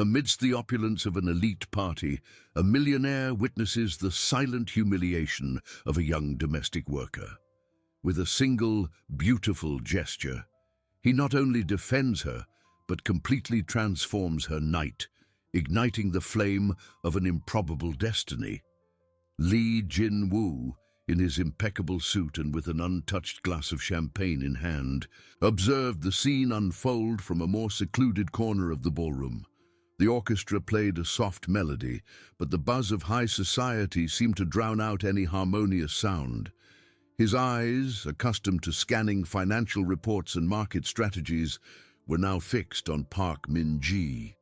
Amidst the opulence of an elite party, a millionaire witnesses the silent humiliation of a young domestic worker. With a single, beautiful gesture, he not only defends her, but completely transforms her night, igniting the flame of an improbable destiny. Lee Jin-woo, in his impeccable suit and with an untouched glass of champagne in hand, observed the scene unfold from a more secluded corner of the ballroom. The orchestra played a soft melody, but the buzz of high society seemed to drown out any harmonious sound. His eyes, accustomed to scanning financial reports and market strategies, were now fixed on Park Min-ji.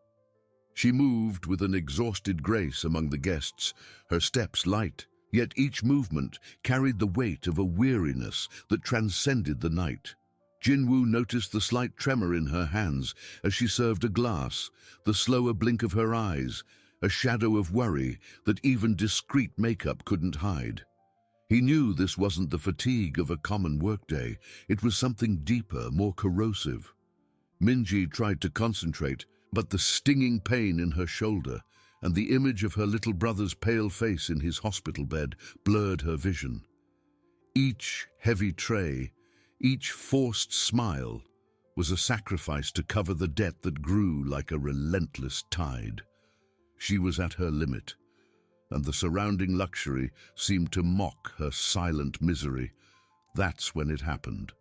She moved with an exhausted grace among the guests, her steps light, yet each movement carried the weight of a weariness that transcended the night. Jin-woo noticed the slight tremor in her hands as she served a glass, the slower blink of her eyes, a shadow of worry that even discreet makeup couldn't hide. He knew this wasn't the fatigue of a common workday, it was something deeper, more corrosive. Min-ji tried to concentrate, but the stinging pain in her shoulder and the image of her little brother's pale face in his hospital bed blurred her vision. Each heavy tray, each forced smile, was a sacrifice to cover the debt that grew like a relentless tide. She was at her limit, and the surrounding luxury seemed to mock her silent misery. That's when it happened.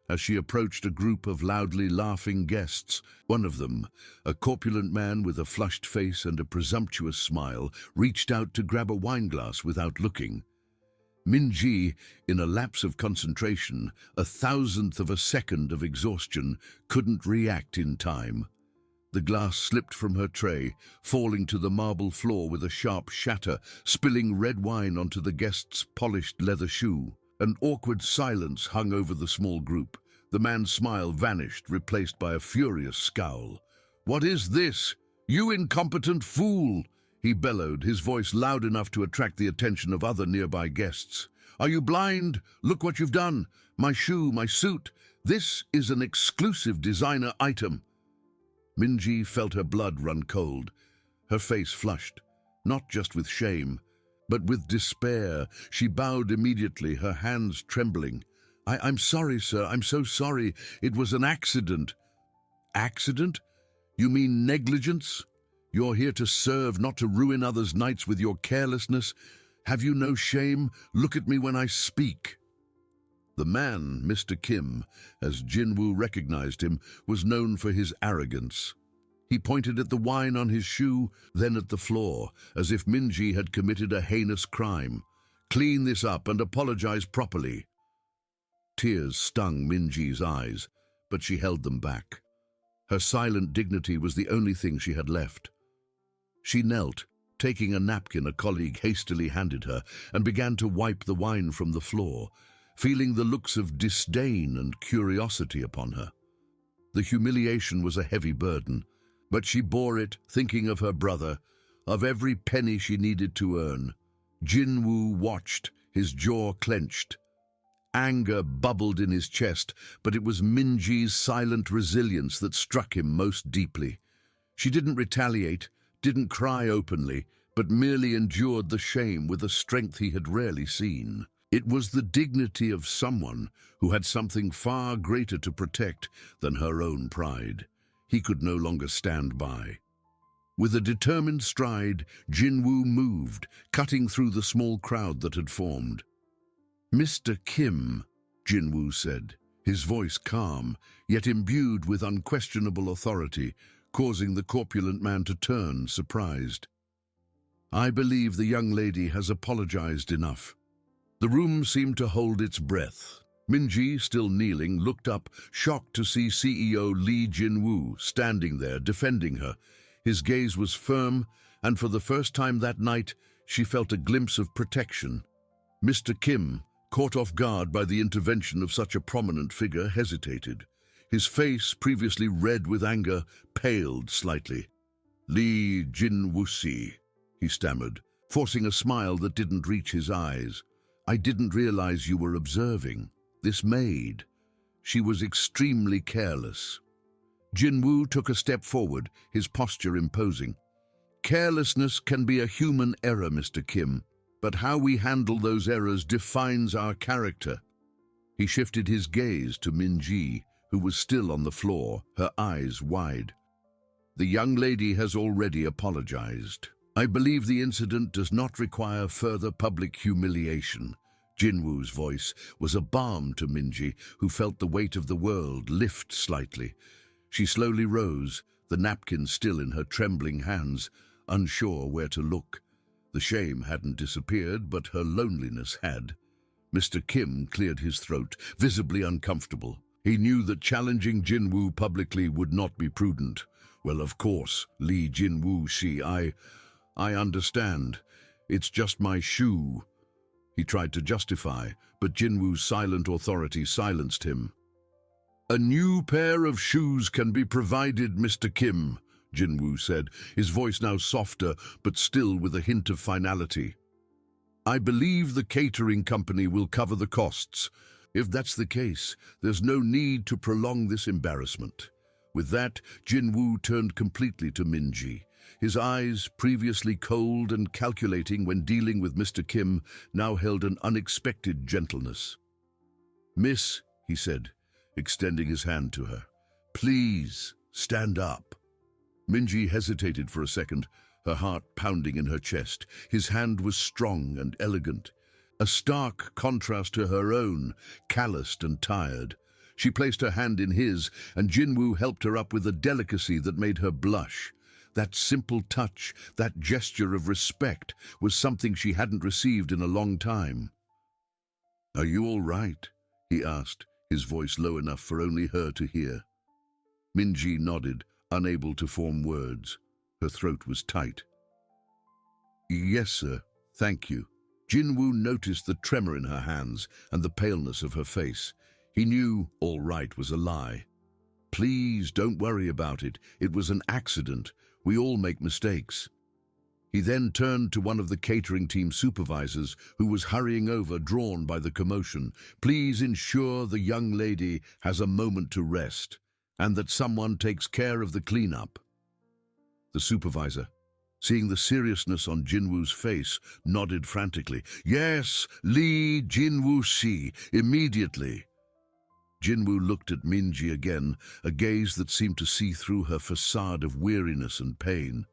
As she approached a group of loudly laughing guests, one of them, a corpulent man with a flushed face and a presumptuous smile, reached out to grab a wineglass without looking. Min-ji, in a lapse of concentration, a thousandth of a second of exhaustion, couldn't react in time. The glass slipped from her tray, falling to the marble floor with a sharp shatter, spilling red wine onto the guest's polished leather shoe. An awkward silence hung over the small group. The man's smile vanished, replaced by a furious scowl. "What is this? You incompetent fool!" he bellowed, his voice loud enough to attract the attention of other nearby guests. "Are you blind? Look what you've done! My shoe, my suit! This is an exclusive designer item!" Min-ji felt her blood run cold. Her face flushed, not just with shame, but with despair. She bowed immediately, her hands trembling. I'm sorry, sir. I'm so sorry. It was an accident." "Accident? You mean negligence? You're here to serve, not to ruin others' nights with your carelessness. Have you no shame? Look at me when I speak." The man, Mr. Kim, as Jin-woo recognized him, was known for his arrogance. He pointed at the wine on his shoe, then at the floor, as if Min-ji had committed a heinous crime. "Clean this up and apologize properly." Tears stung Min-ji's eyes, but she held them back. Her silent dignity was the only thing she had left. She knelt, taking a napkin a colleague hastily handed her, and began to wipe the wine from the floor, feeling the looks of disdain and curiosity upon her. The humiliation was a heavy burden, but she bore it, thinking of her brother, of every penny she needed to earn. Jin-woo watched, his jaw clenched. Anger bubbled in his chest, but it was Min-ji's silent resilience that struck him most deeply. She didn't retaliate, didn't cry openly, but merely endured the shame with a strength he had rarely seen. It was the dignity of someone who had something far greater to protect than her own pride. He could no longer stand by. With a determined stride, Jin-woo moved, cutting through the small crowd that had formed. "Mr. Kim," Jin-woo said, his voice calm, yet imbued with unquestionable authority, causing the corpulent man to turn, surprised. "I believe the young lady has apologized enough." The room seemed to hold its breath. Min-ji, still kneeling, looked up, shocked to see CEO Lee Jin-woo standing there, defending her. His gaze was firm, and for the first time that night, she felt a glimpse of protection. Mr. Kim, caught off guard by the intervention of such a prominent figure, hesitated. His face, previously red with anger, paled slightly. "Lee Jin-woo-si," he stammered, forcing a smile that didn't reach his eyes. "I didn't realize you were observing. This maid, she was extremely careless." Jinwoo took a step forward, his posture imposing. Carelessness can be a human error, Mr. Kim, but how we handle those errors defines our character. He shifted his gaze to Minji, who was still on the floor, her eyes wide. The young lady has already apologized. I believe the incident does not require further public humiliation. Jinwoo's voice was a balm to Minji, who felt the weight of the world lift slightly. She slowly rose, the napkin still in her trembling hands, unsure where to look. The shame hadn't disappeared, but her loneliness had. Mr. Kim cleared his throat, visibly uncomfortable. He knew that challenging Jinwoo publicly would not be prudent. Well, of course, Lee Jinwoo-shi, I understand. It's just my shoe. He tried to justify, but Jinwoo's silent authority silenced him. A new pair of shoes can be provided, Mr. Kim, Jinwoo said, his voice now softer, but still with a hint of finality. I believe the catering company will cover the costs. If that's the case, there's no need to prolong this embarrassment. With that, Jinwoo turned completely to Minji. His eyes, previously cold and calculating when dealing with Mr. Kim, now held an unexpected gentleness. Miss, he said, extending his hand to her, please stand up. Minji hesitated for a second, her heart pounding in her chest. His hand was strong and elegant, a stark contrast to her own, calloused and tired. She placed her hand in his, and Jinwoo helped her up with a delicacy that made her blush. That simple touch, that gesture of respect, was something she hadn't received in a long time. Are you all right? He asked, his voice low enough for only her to hear. Minji nodded, unable to form words. Her throat was tight. Yes, sir. Thank you. Jinwoo noticed the tremor in her hands and the paleness of her face. He knew all right was a lie. Please don't worry about it. It was an accident. We all make mistakes. He then turned to one of the catering team supervisors who was hurrying over, drawn by the commotion. Please ensure the young lady has a moment to rest and that someone takes care of the cleanup. The supervisor, seeing the seriousness on Jinwoo's face, nodded frantically. Yes, Lee Jinwoo-shi, immediately. Jinwoo looked at Minji again, a gaze that seemed to see through her facade of weariness and pain.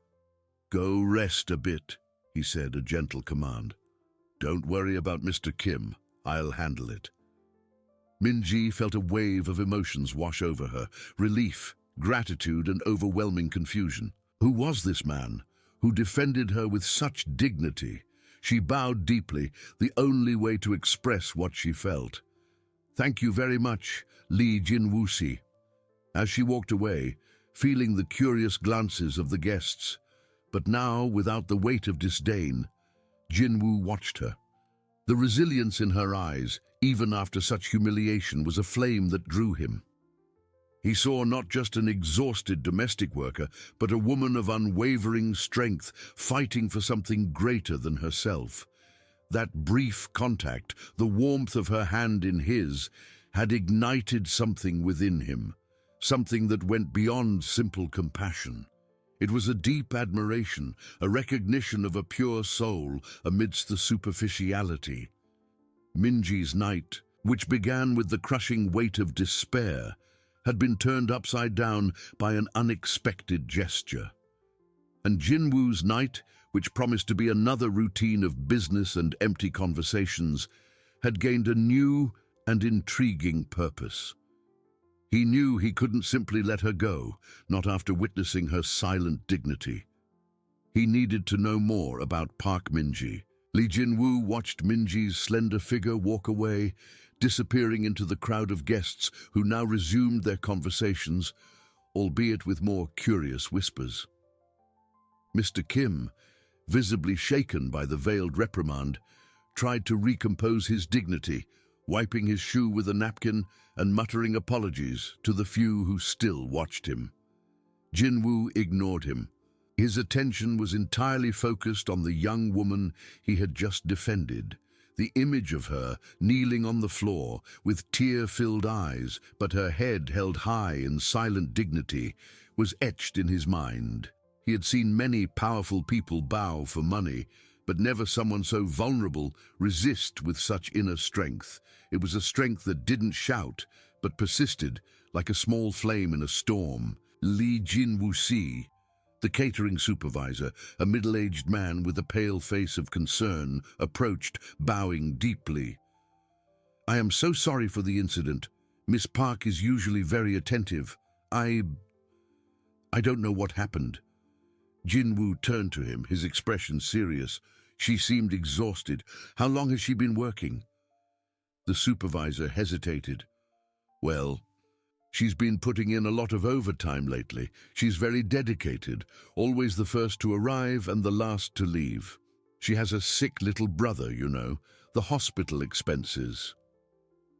Go rest a bit, he said, a gentle command. Don't worry about Mr. Kim. I'll handle it. Minji felt a wave of emotions wash over her, relief, gratitude, and overwhelming confusion. Who was this man who defended her with such dignity? She bowed deeply, the only way to express what she felt. Thank you very much, Lee Jinwoo-shi. As she walked away, feeling the curious glances of the guests, but now without the weight of disdain, Jinwoo watched her. The resilience in her eyes, even after such humiliation, was a flame that drew him. He saw not just an exhausted domestic worker, but a woman of unwavering strength, fighting for something greater than herself. That brief contact, the warmth of her hand in his, had ignited something within him, something that went beyond simple compassion. It was a deep admiration, a recognition of a pure soul amidst the superficiality. Minji's night, which began with the crushing weight of despair, had been turned upside down by an unexpected gesture. And Jinwoo's night, which promised to be another routine of business and empty conversations, had gained a new and intriguing purpose. He knew he couldn't simply let her go, not after witnessing her silent dignity. He needed to know more about Park Minji. Lee Jinwoo watched Minji's slender figure walk away, disappearing into the crowd of guests who now resumed their conversations, albeit with more curious whispers. Mr. Kim, visibly shaken by the veiled reprimand, tried to recompose his dignity, wiping his shoe with a napkin and muttering apologies to the few who still watched him. Jinwoo ignored him. His attention was entirely focused on the young woman he had just defended, The image of her, kneeling on the floor, with tear-filled eyes, but her head held high in silent dignity, was etched in his mind. He had seen many powerful people bow for money, but never someone so vulnerable resist with such inner strength. It was a strength that didn't shout, but persisted, like a small flame in a storm. Lee Jin-woo-si, the catering supervisor, a middle-aged man with a pale face of concern, approached, bowing deeply. "I am so sorry for the incident. Miss Park is usually very attentive. I don't know what happened." Jin-woo turned to him, his expression serious. She seemed exhausted. "How long has she been working?" The supervisor hesitated. "Well, she's been putting in a lot of overtime lately. She's very dedicated, always the first to arrive and the last to leave. She has a sick little brother, you know, the hospital expenses."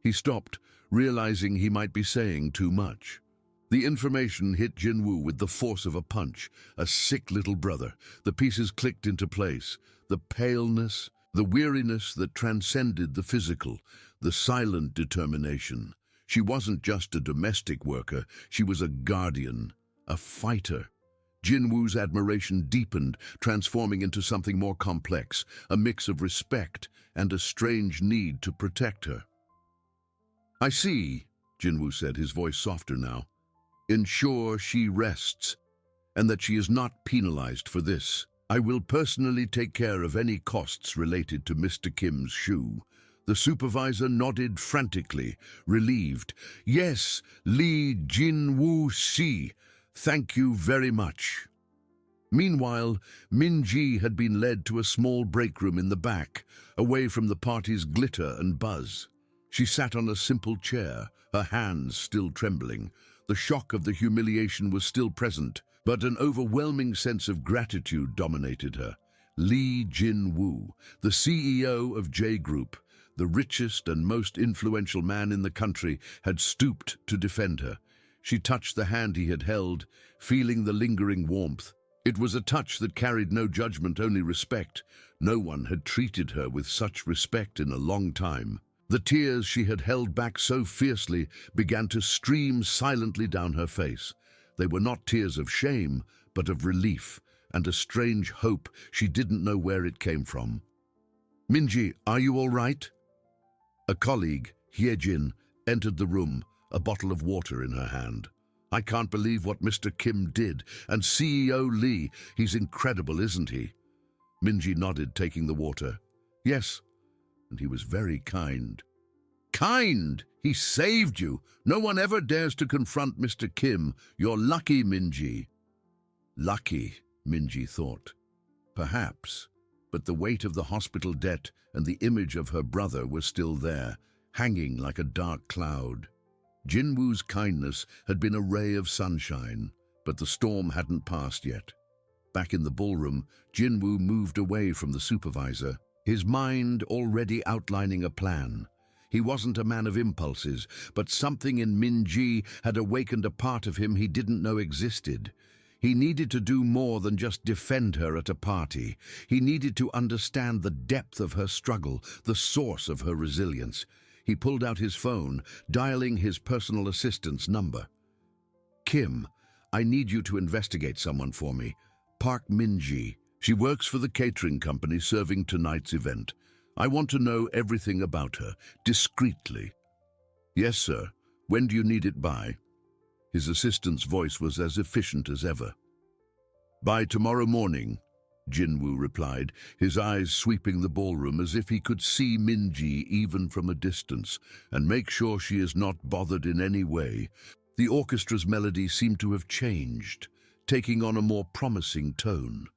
He stopped, realizing he might be saying too much. The information hit Jin-woo with the force of a punch. A sick little brother. The pieces clicked into place. The paleness, the weariness that transcended the physical, the silent determination. She wasn't just a domestic worker, she was a guardian, a fighter. Jin-woo's admiration deepened, transforming into something more complex, a mix of respect and a strange need to protect her. "I see," Jin-woo said, his voice softer now. "Ensure she rests, and that she is not penalized for this. I will personally take care of any costs related to Mr. Kim's shoe." The supervisor nodded frantically, relieved. "Yes, Lee Jin-woo-si, thank you very much." Meanwhile, Min-ji had been led to a small break room in the back, away from the party's glitter and buzz. She sat on a simple chair, her hands still trembling. The shock of the humiliation was still present, but an overwhelming sense of gratitude dominated her. Lee Jin-woo, the CEO of J Group, the richest and most influential man in the country, had stooped to defend her. She touched the hand he had held, feeling the lingering warmth. It was a touch that carried no judgment, only respect. No one had treated her with such respect in a long time. The tears she had held back so fiercely began to stream silently down her face. They were not tears of shame, but of relief, and a strange hope she didn't know where it came from. "Min-ji, are you all right?" A colleague, Hyejin, entered the room, a bottle of water in her hand. "I can't believe what Mr. Kim did, and CEO Lee, he's incredible, isn't he?" Min-ji nodded, taking the water. "Yes, and he was very kind." "Kind? He saved you. No one ever dares to confront Mr. Kim. You're lucky, Min-ji." Lucky, Min-ji thought. Perhaps, but the weight of the hospital debt and the image of her brother were still there, hanging like a dark cloud. Jin-woo's kindness had been a ray of sunshine, but the storm hadn't passed yet. Back in the ballroom, Jin-woo moved away from the supervisor, his mind already outlining a plan. He wasn't a man of impulses, but something in Min-ji had awakened a part of him he didn't know existed. He needed to do more than just defend her at a party. He needed to understand the depth of her struggle, the source of her resilience. He pulled out his phone, dialing his personal assistant's number. "Kim, I need you to investigate someone for me. Park Min-ji. She works for the catering company serving tonight's event. I want to know everything about her, discreetly." "Yes, sir. When do you need it by?" His assistant's voice was as efficient as ever. "By tomorrow morning," Jin-woo replied, his eyes sweeping the ballroom as if he could see Min-ji even from a distance, "and make sure she is not bothered in any way." The orchestra's melody seemed to have changed, taking on a more promising tone.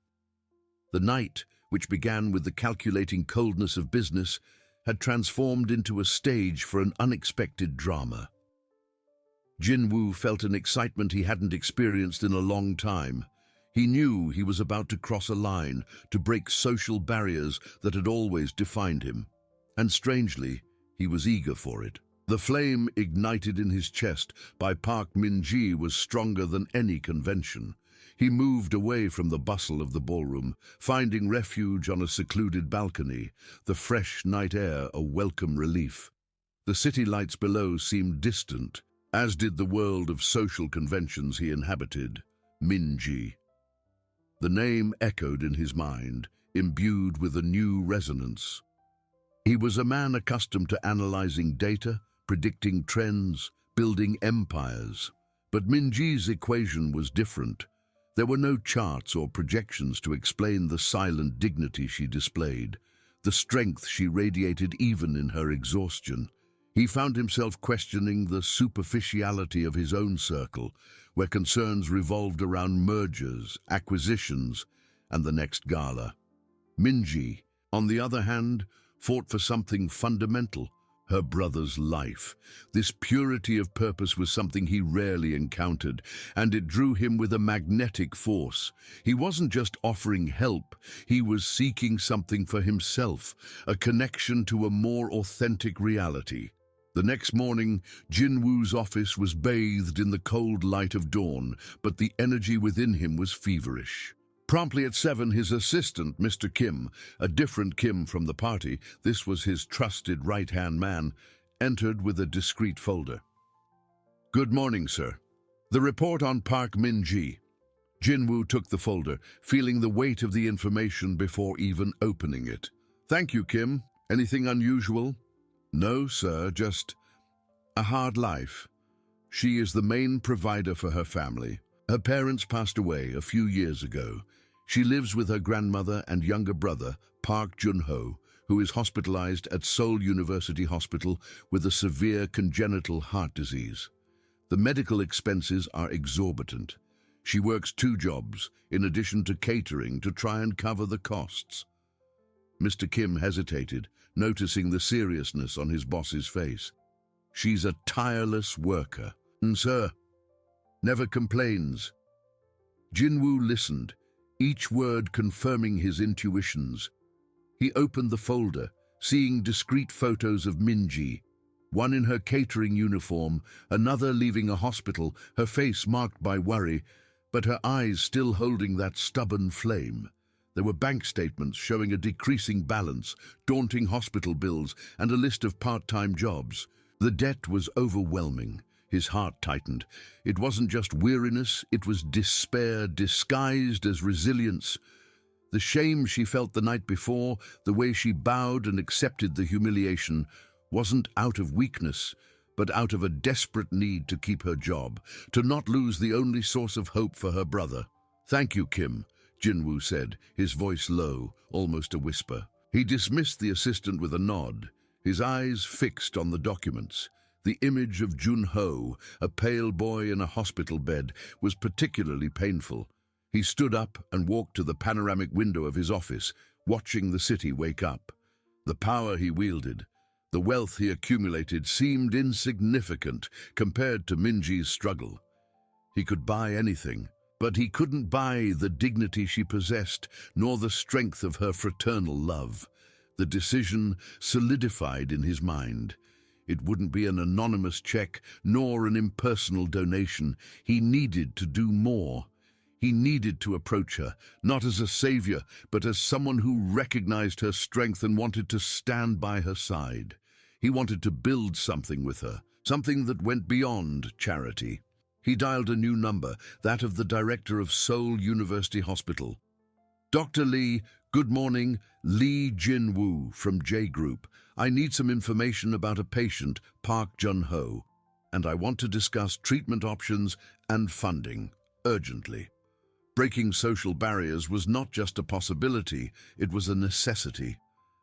The night, which began with the calculating coldness of business, had transformed into a stage for an unexpected drama. Jin-woo felt an excitement he hadn't experienced in a long time. He knew he was about to cross a line, to break social barriers that had always defined him. And strangely, he was eager for it. The flame ignited in his chest by Park Min-ji was stronger than any convention. He moved away from the bustle of the ballroom, finding refuge on a secluded balcony, the fresh night air a welcome relief. The city lights below seemed distant, as did the world of social conventions he inhabited, Minji. The name echoed in his mind, imbued with a new resonance. He was a man accustomed to analyzing data, predicting trends, building empires. But Minji's equation was different. There were no charts or projections to explain the silent dignity she displayed, the strength she radiated even in her exhaustion. He found himself questioning the superficiality of his own circle, where concerns revolved around mergers, acquisitions, and the next gala. Minji, on the other hand, fought for something fundamental, her brother's life. This purity of purpose was something he rarely encountered, and it drew him with a magnetic force. He wasn't just offering help, he was seeking something for himself, a connection to a more authentic reality. The next morning, Jinwoo's office was bathed in the cold light of dawn, but the energy within him was feverish. Promptly at 7, his assistant, Mr. Kim, a different Kim from the party, this was his trusted right-hand man, entered with a discreet folder. "Good morning, sir. The report on Park Minji." Jinwoo took the folder, feeling the weight of the information before even opening it. "Thank you, Kim. Anything unusual?" "No, sir, just a hard life. She is the main provider for her family. Her parents passed away a few years ago. She lives with her grandmother and younger brother, Park Jun-ho, who is hospitalized at Seoul University Hospital with a severe congenital heart disease. The medical expenses are exorbitant. She works 2 jobs, in addition to catering, to try and cover the costs." Mr. Kim hesitated, noticing the seriousness on his boss's face. "She's a tireless worker, and sir, never complains." Jinwoo listened, each word confirming his intuitions. He opened the folder, seeing discrete photos of Minji, one in her catering uniform, another leaving a hospital, her face marked by worry, but her eyes still holding that stubborn flame. There were bank statements showing a decreasing balance, daunting hospital bills, and a list of part-time jobs. The debt was overwhelming. His heart tightened. It wasn't just weariness, it was despair disguised as resilience. The shame she felt the night before, the way she bowed and accepted the humiliation, wasn't out of weakness, but out of a desperate need to keep her job, to not lose the only source of hope for her brother. "Thank you, Kim," Jinwoo said, his voice low, almost a whisper. He dismissed the assistant with a nod, his eyes fixed on the documents. The image of Jun-ho, a pale boy in a hospital bed, was particularly painful. He stood up and walked to the panoramic window of his office, watching the city wake up. The power he wielded, the wealth he accumulated, seemed insignificant compared to Minji's struggle. He could buy anything, but he couldn't buy the dignity she possessed, nor the strength of her fraternal love. The decision solidified in his mind. It wouldn't be an anonymous check, nor an impersonal donation. He needed to do more. He needed to approach her, not as a savior, but as someone who recognized her strength and wanted to stand by her side. He wanted to build something with her, something that went beyond charity. He dialed a new number, that of the director of Seoul University Hospital. "Dr. Lee, good morning. Lee Jinwoo from J Group. I need some information about a patient, Park Jun-ho, and I want to discuss treatment options and funding, urgently." Breaking social barriers was not just a possibility, it was a necessity.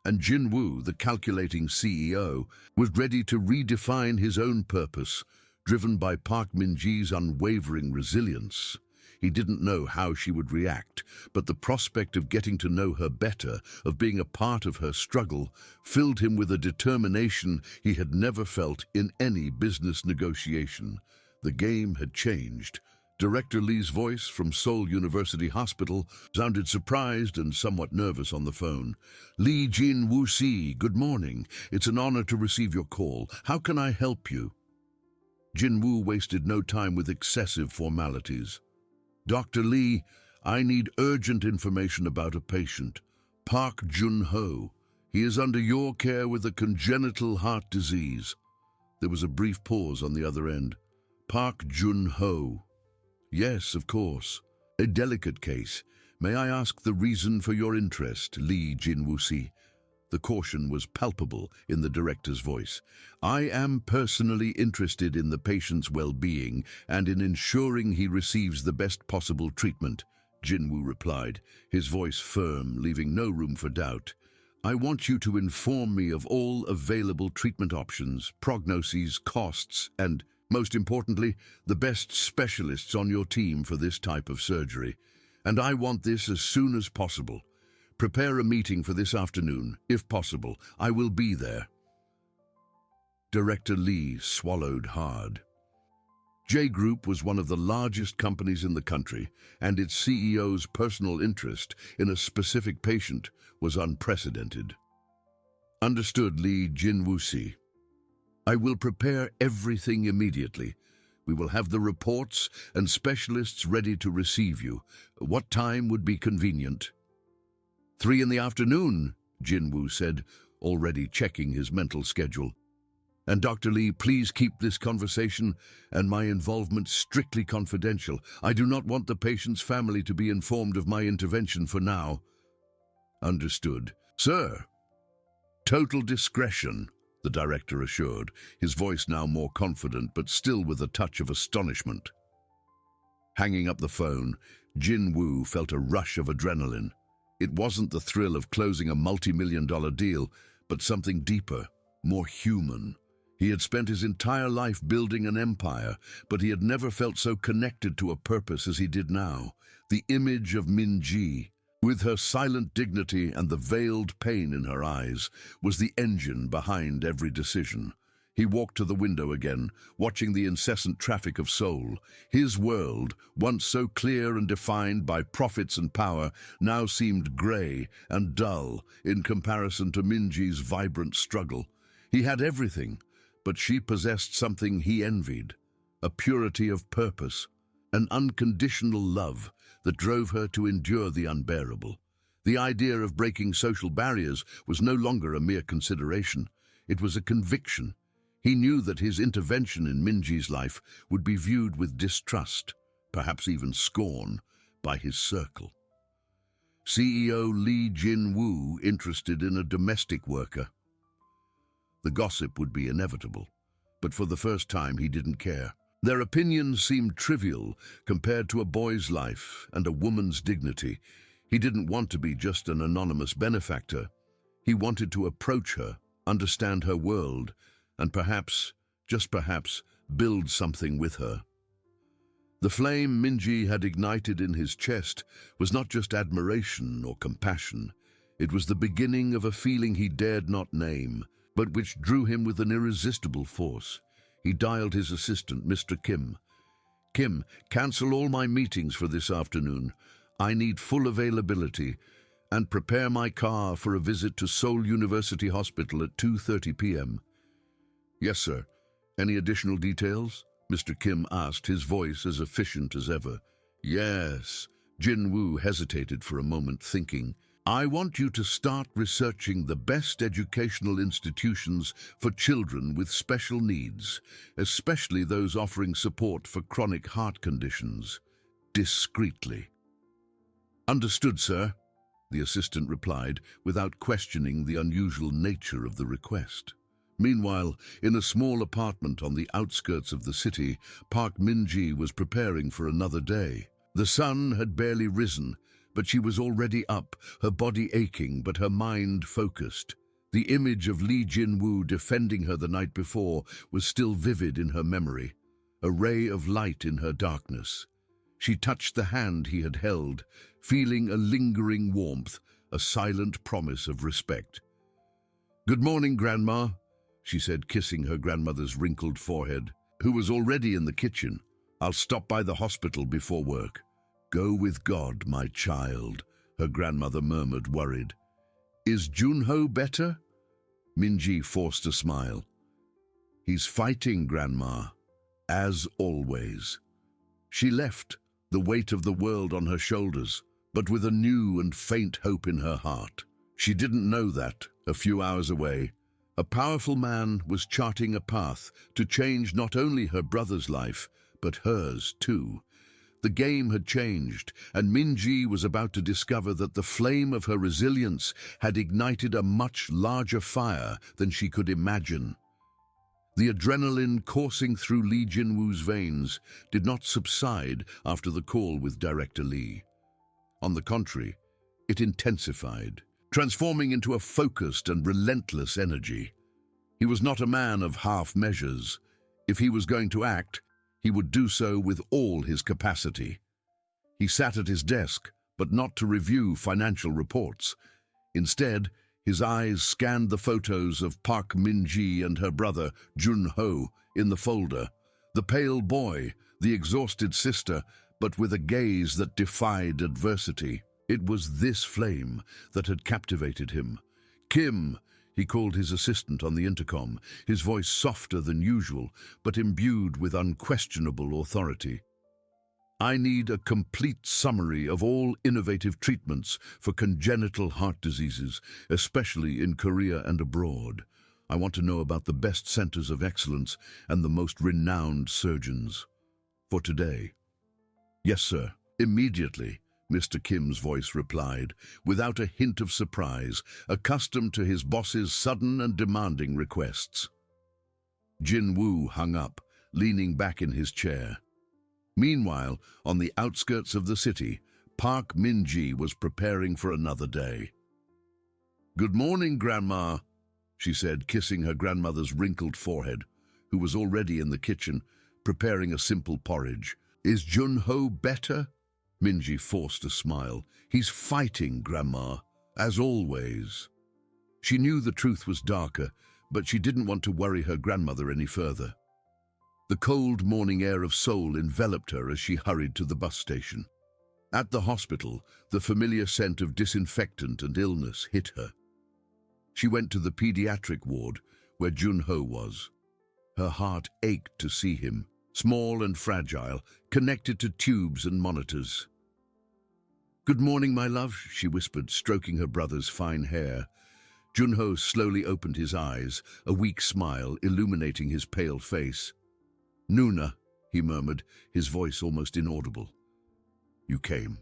And Jinwoo, the calculating CEO, was ready to redefine his own purpose, driven by Park Minji's unwavering resilience. He didn't know how she would react, but the prospect of getting to know her better, of being a part of her struggle, filled him with a determination he had never felt in any business negotiation. The game had changed. Director Lee's voice from Seoul University Hospital sounded surprised and somewhat nervous on the phone. "Lee Jin-woo-si, good morning. It's an honor to receive your call. How can I help you?" Jinwoo wasted no time with excessive formalities. Dr. Lee, I need urgent information about a patient. Park Jun-ho. He is under your care with a congenital heart disease. There was a brief pause on the other end. Park Jun-ho. Yes, of course. A delicate case. May I ask the reason for your interest, Lee Jin-woo-si? The caution was palpable in the director's voice. I am personally interested in the patient's well-being and in ensuring he receives the best possible treatment, Jin-woo replied, his voice firm, leaving no room for doubt. I want you to inform me of all available treatment options, prognoses, costs, and, most importantly, the best specialists on your team for this type of surgery. And I want this as soon as possible. Prepare a meeting for this afternoon, if possible. I will be there. Director Lee swallowed hard. J Group was one of the largest companies in the country, and its CEO's personal interest in a specific patient was unprecedented. Understood, Lee Jin-woo-si. I will prepare everything immediately. We will have the reports and specialists ready to receive you. What time would be convenient? 3 in the afternoon, Jin-woo said, already checking his mental schedule. And Dr. Lee, please keep this conversation and my involvement strictly confidential. I do not want the patient's family to be informed of my intervention for now. Understood. Sir. Total discretion, the director assured, his voice now more confident but still with a touch of astonishment. Hanging up the phone, Jin-woo felt a rush of adrenaline. It wasn't the thrill of closing a multi-million-dollar deal, but something deeper, more human. He had spent his entire life building an empire, but he had never felt so connected to a purpose as he did now. The image of Min-ji, with her silent dignity and the veiled pain in her eyes, was the engine behind every decision. He walked to the window again, watching the incessant traffic of Seoul. His world, once so clear and defined by profits and power, now seemed grey and dull in comparison to Min-ji's vibrant struggle. He had everything, but she possessed something he envied, a purity of purpose, an unconditional love that drove her to endure the unbearable. The idea of breaking social barriers was no longer a mere consideration. It was a conviction. He knew that his intervention in Min-ji's life would be viewed with distrust, perhaps even scorn, by his circle. CEO Lee Jin-woo interested in a domestic worker. The gossip would be inevitable, but for the first time he didn't care. Their opinions seemed trivial compared to a boy's life and a woman's dignity. He didn't want to be just an anonymous benefactor. He wanted to approach her, understand her world, and perhaps, just perhaps, build something with her. The flame Min-ji had ignited in his chest was not just admiration or compassion. It was the beginning of a feeling he dared not name, but which drew him with an irresistible force. He dialed his assistant, Mr. Kim. Kim, cancel all my meetings for this afternoon. I need full availability, and prepare my car for a visit to Seoul University Hospital at 2:30 p.m. Yes, sir. Any additional details? Mr. Kim asked, his voice as efficient as ever. Yes. Jin-woo hesitated for a moment, thinking. I want you to start researching the best educational institutions for children with special needs, especially those offering support for chronic heart conditions, discreetly. Understood, sir, the assistant replied, without questioning the unusual nature of the request. Meanwhile, in a small apartment on the outskirts of the city, Park Min-ji was preparing for another day. The sun had barely risen, but she was already up, her body aching but her mind focused. The image of Lee Jin-woo defending her the night before was still vivid in her memory, a ray of light in her darkness. She touched the hand he had held, feeling a lingering warmth, a silent promise of respect. Good morning, Grandma, she said, kissing her grandmother's wrinkled forehead, who was already in the kitchen. I'll stop by the hospital before work. Go with God, my child, her grandmother murmured, worried. Is Jun-ho better? Min-ji forced a smile. He's fighting, Grandma, as always. She left, the weight of the world on her shoulders, but with a new and faint hope in her heart. She didn't know that, a few hours away, a powerful man was charting a path to change not only her brother's life, but hers too. The game had changed, and Minji was about to discover that the flame of her resilience had ignited a much larger fire than she could imagine. The adrenaline coursing through Lee Jin-woo's veins did not subside after the call with Director Lee. On the contrary, it intensified, transforming into a focused and relentless energy. He was not a man of half measures. If he was going to act, he would do so with all his capacity. He sat at his desk, but not to review financial reports. Instead, his eyes scanned the photos of Park Min-ji and her brother, Jun-ho, in the folder. The pale boy, the exhausted sister, but with a gaze that defied adversity. It was this flame that had captivated him. "Kim," he called his assistant on the intercom, his voice softer than usual, but imbued with unquestionable authority. "I need a complete summary of all innovative treatments for congenital heart diseases, especially in Korea and abroad. I want to know about the best centers of excellence and the most renowned surgeons. For today." "Yes, sir, immediately," Mr. Kim's voice replied, without a hint of surprise, accustomed to his boss's sudden and demanding requests. Jin-woo hung up, leaning back in his chair. Meanwhile, on the outskirts of the city, Park Min-ji was preparing for another day. "Good morning, Grandma," she said, kissing her grandmother's wrinkled forehead, who was already in the kitchen, preparing a simple porridge. "Is Jun-ho better?" Min-ji forced a smile. "He's fighting, Grandma, as always." She knew the truth was darker, but she didn't want to worry her grandmother any further. The cold morning air of Seoul enveloped her as she hurried to the bus station. At the hospital, the familiar scent of disinfectant and illness hit her. She went to the pediatric ward, where Jun-ho was. Her heart ached to see him, small and fragile, connected to tubes and monitors. "Good morning, my love," she whispered, stroking her brother's fine hair. Jun-ho slowly opened his eyes, a weak smile illuminating his pale face. "Nuna," he murmured, his voice almost inaudible. "You came."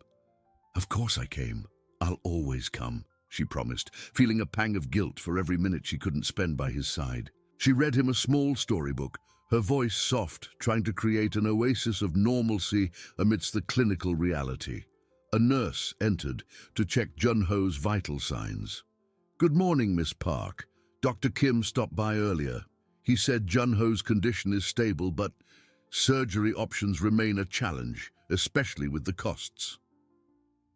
"Of course I came. I'll always come," she promised, feeling a pang of guilt for every minute she couldn't spend by his side. She read him a small storybook, her voice soft, trying to create an oasis of normalcy amidst the clinical reality. A nurse entered to check Jun-ho's vital signs. "Good morning, Miss Park. Dr. Kim stopped by earlier. He said Jun-ho's condition is stable, but surgery options remain a challenge, especially with the costs."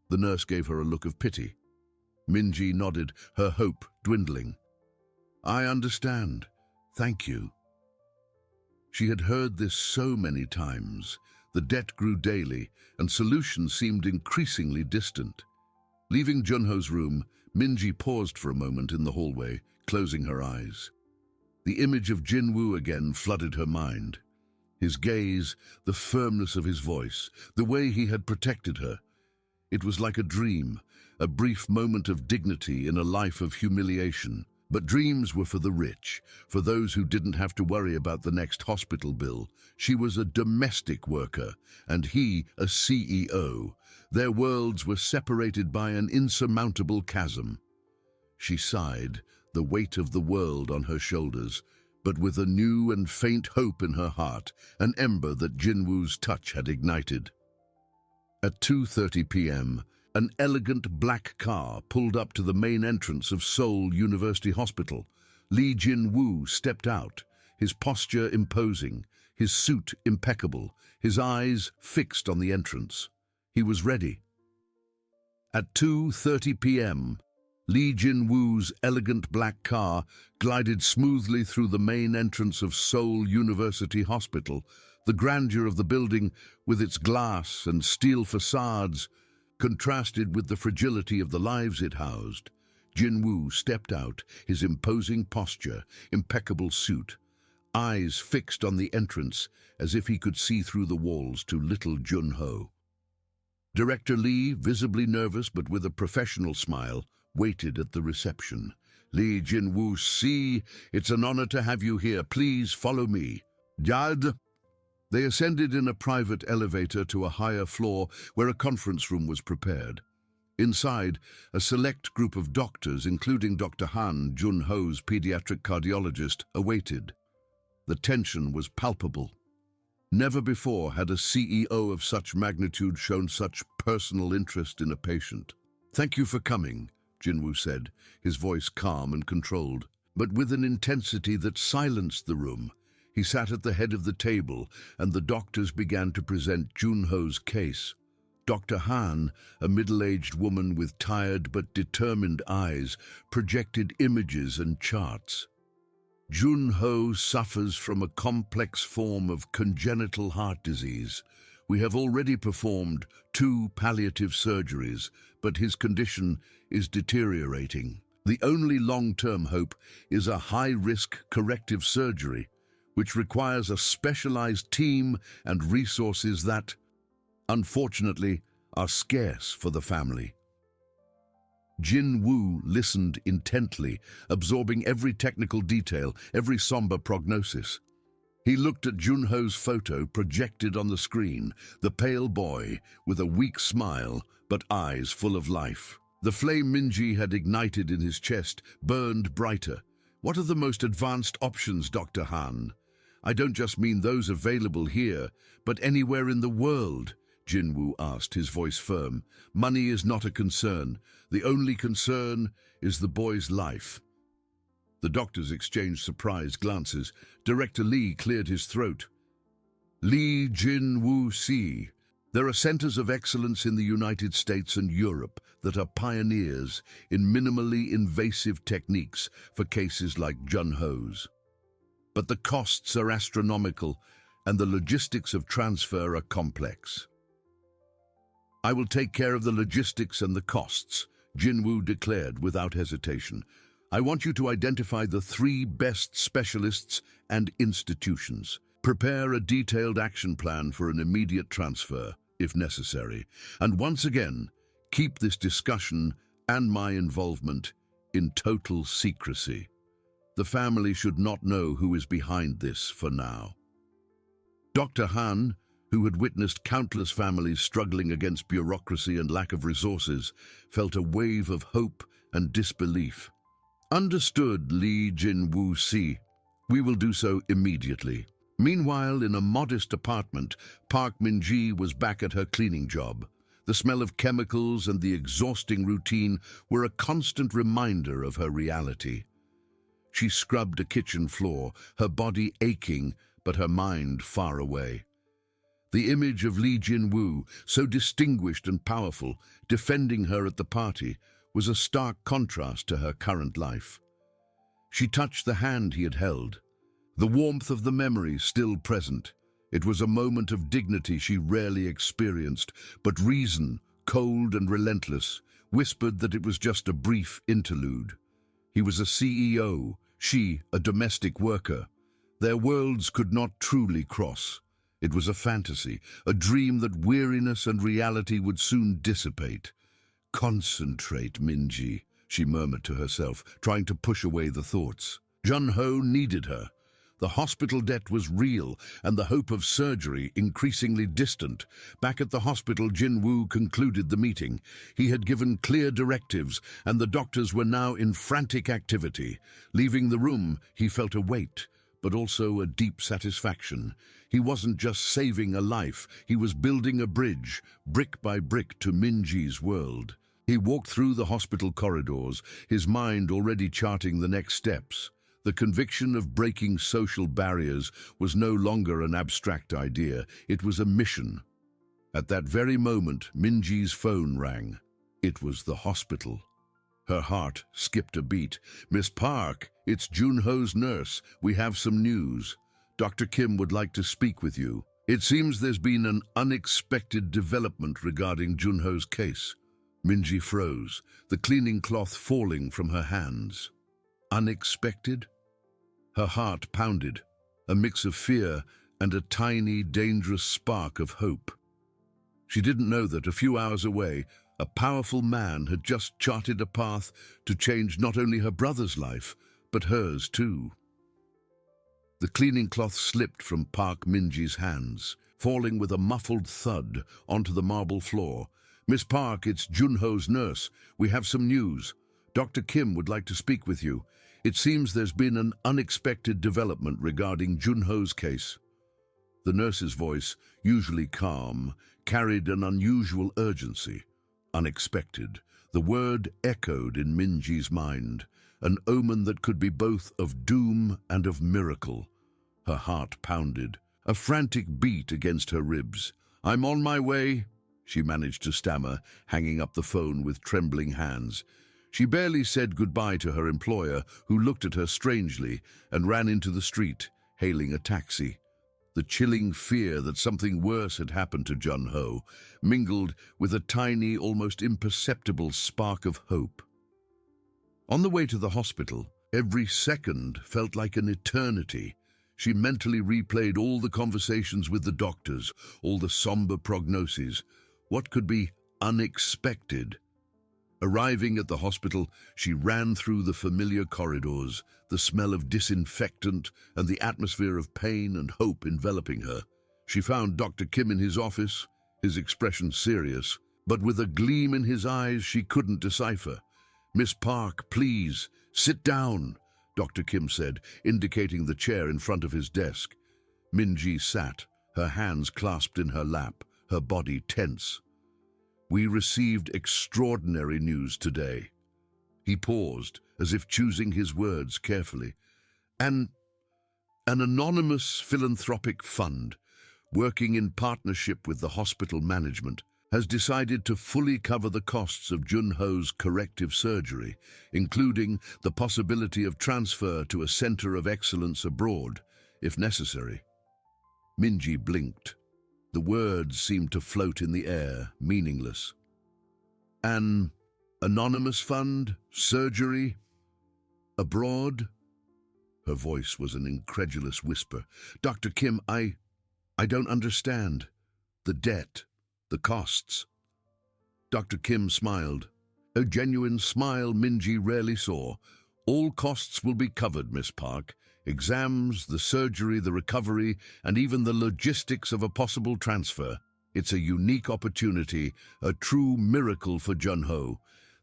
The nurse gave her a look of pity. Min-ji nodded, her hope dwindling. "I understand. Thank you." She had heard this so many times. The debt grew daily, and solutions seemed increasingly distant. Leaving Jun-ho's room, Min-ji paused for a moment in the hallway, closing her eyes. The image of Jin-woo again flooded her mind. His gaze, the firmness of his voice, the way he had protected her. It was like a dream, a brief moment of dignity in a life of humiliation. But dreams were for the rich, for those who didn't have to worry about the next hospital bill. She was a domestic worker, and he a CEO. Their worlds were separated by an insurmountable chasm. She sighed, the weight of the world on her shoulders, but with a new and faint hope in her heart, an ember that Jin-woo's touch had ignited. At 2:30 p.m., an elegant black car pulled up to the main entrance of Seoul University Hospital. Lee Jin-woo stepped out, his posture imposing, his suit impeccable, his eyes fixed on the entrance. He was ready. At 2:30 p.m., Lee Jin-woo's elegant black car glided smoothly through the main entrance of Seoul University Hospital. The grandeur of the building, with its glass and steel facades, contrasted with the fragility of the lives it housed. Jin-woo stepped out, his imposing posture, impeccable suit, eyes fixed on the entrance as if he could see through the walls to little Jun-ho. Director Lee, visibly nervous but with a professional smile, waited at the reception. Lee Jin-woo, see, it's an honor to have you here. Please follow me. Jad. They ascended in a private elevator to a higher floor where a conference room was prepared. Inside, a select group of doctors, including Dr. Han Jun-ho's pediatric cardiologist, awaited. The tension was palpable. Never before had a CEO of such magnitude shown such personal interest in a patient. "Thank you for coming," Jin-woo said, his voice calm and controlled, but with an intensity that silenced the room. He sat at the head of the table, and the doctors began to present Jun-ho's case. Dr. Han, a middle-aged woman with tired but determined eyes, projected images and charts. Jun-ho suffers from a complex form of congenital heart disease. We have already performed 2 palliative surgeries, but his condition is deteriorating. The only long-term hope is a high-risk corrective surgery, which requires a specialized team and resources that, unfortunately, are scarce for the family. Jin-woo listened intently, absorbing every technical detail, every somber prognosis. He looked at Jun-ho's photo projected on the screen, the pale boy with a weak smile but eyes full of life. The flame Minji had ignited in his chest burned brighter. "What are the most advanced options, Dr. Han? I don't just mean those available here, but anywhere in the world," Jin-woo asked, his voice firm. "Money is not a concern. The only concern is the boy's life." The doctors exchanged surprised glances. Director Lee cleared his throat. "Lee Jin-woo see. There are centers of excellence in the United States and Europe that are pioneers in minimally invasive techniques for cases like Jun-ho's. But the costs are astronomical and the logistics of transfer are complex." "I will take care of the logistics and the costs," Jin-woo declared without hesitation. "I want you to identify the 3 best specialists and institutions. Prepare a detailed action plan for an immediate transfer, if necessary. And once again, keep this discussion and my involvement in total secrecy. The family should not know who is behind this for now." Dr. Han, who had witnessed countless families struggling against bureaucracy and lack of resources, felt a wave of hope and disbelief. "Understood, Lee Jin-woo see. We will do so immediately." Meanwhile, in a modest apartment, Park Min-ji was back at her cleaning job. The smell of chemicals and the exhausting routine were a constant reminder of her reality. She scrubbed a kitchen floor, her body aching, but her mind far away. The image of Lee Jin-woo, so distinguished and powerful, defending her at the party, was a stark contrast to her current life. She touched the hand he had held, the warmth of the memory still present. It was a moment of dignity she rarely experienced, but reason, cold and relentless, whispered that it was just a brief interlude. He was a CEO, she a domestic worker. Their worlds could not truly cross. It was a fantasy, a dream that weariness and reality would soon dissipate. "Concentrate, Minji," she murmured to herself, trying to push away the thoughts. Jun-ho needed her. The hospital debt was real, and the hope of surgery increasingly distant. Back at the hospital, Jin-woo concluded the meeting. He had given clear directives, and the doctors were now in frantic activity. Leaving the room, he felt a weight, but also a deep satisfaction. He wasn't just saving a life, he was building a bridge, brick by brick, to Minji's world. He walked through the hospital corridors, his mind already charting the next steps. The conviction of breaking social barriers was no longer an abstract idea, it was a mission. At that very moment, Minji's phone rang. It was the hospital. Her heart skipped a beat. "Miss Park, it's Jun-ho's nurse. We have some news. Dr. Kim would like to speak with you. It seems there's been an unexpected development regarding Jun-ho's case." Minji froze, the cleaning cloth falling from her hands. Unexpected? Her heart pounded, a mix of fear and a tiny, dangerous spark of hope. She didn't know that a few hours away, a powerful man had just charted a path to change not only her brother's life, but hers too. The cleaning cloth slipped from Park Min-ji's hands, falling with a muffled thud onto the marble floor. "Miss Park, it's Junho's nurse. We have some news. Dr. Kim would like to speak with you. It seems there's been an unexpected development regarding Junho's case." The nurse's voice, usually calm, carried an unusual urgency. Unexpected. The word echoed in Min-ji's mind, an omen that could be both of doom and of miracle. Her heart pounded, a frantic beat against her ribs. "I'm on my way," she managed to stammer, hanging up the phone with trembling hands. She barely said goodbye to her employer, who looked at her strangely, and ran into the street, hailing a taxi. The chilling fear that something worse had happened to Junho mingled with a tiny, almost imperceptible spark of hope. On the way to the hospital, every second felt like an eternity. She mentally replayed all the conversations with the doctors, all the somber prognoses. What could be unexpected? Arriving at the hospital, she ran through the familiar corridors, the smell of disinfectant and the atmosphere of pain and hope enveloping her. She found Dr. Kim in his office, his expression serious, but with a gleam in his eyes she couldn't decipher. "Miss Park, please, sit down," Dr. Kim said, indicating the chair in front of his desk. Min-ji sat, her hands clasped in her lap, her body tense. "We received extraordinary news today." He paused, as if choosing his words carefully. An anonymous philanthropic fund, working in partnership with the hospital management, has decided to fully cover the costs of Junho's corrective surgery, including the possibility of transfer to a center of excellence abroad, if necessary. Min-ji blinked. The words seemed to float in the air, meaningless. "An anonymous fund? Surgery? Abroad?" Her voice was an incredulous whisper. "Dr. Kim, I don't understand. The debt, the costs." Dr. Kim smiled, a genuine smile Min-ji rarely saw. "All costs will be covered, Miss Park. Exams, the surgery, the recovery, and even the logistics of a possible transfer. It's a unique opportunity, a true miracle for Junho.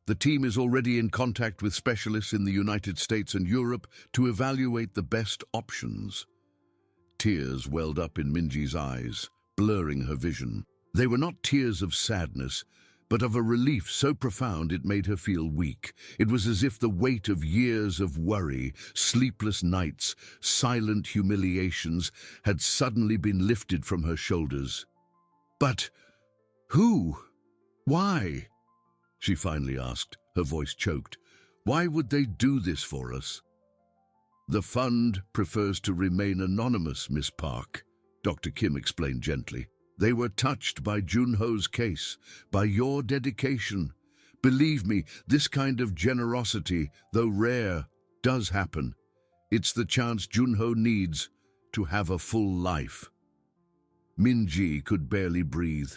The team is already in contact with specialists in the United States and Europe to evaluate the best options." Tears welled up in Min-ji's eyes, blurring her vision. They were not tears of sadness, but of a relief so profound it made her feel weak. It was as if the weight of years of worry, sleepless nights, silent humiliations had suddenly been lifted from her shoulders. "But who? Why?" she finally asked, her voice choked. "Why would they do this for us?" "The fund prefers to remain anonymous, Miss Park," Dr. Kim explained gently. "They were touched by Junho's case, by your dedication. Believe me, this kind of generosity, though rare, does happen. It's the chance Junho needs to have a full life." Min-ji could barely breathe.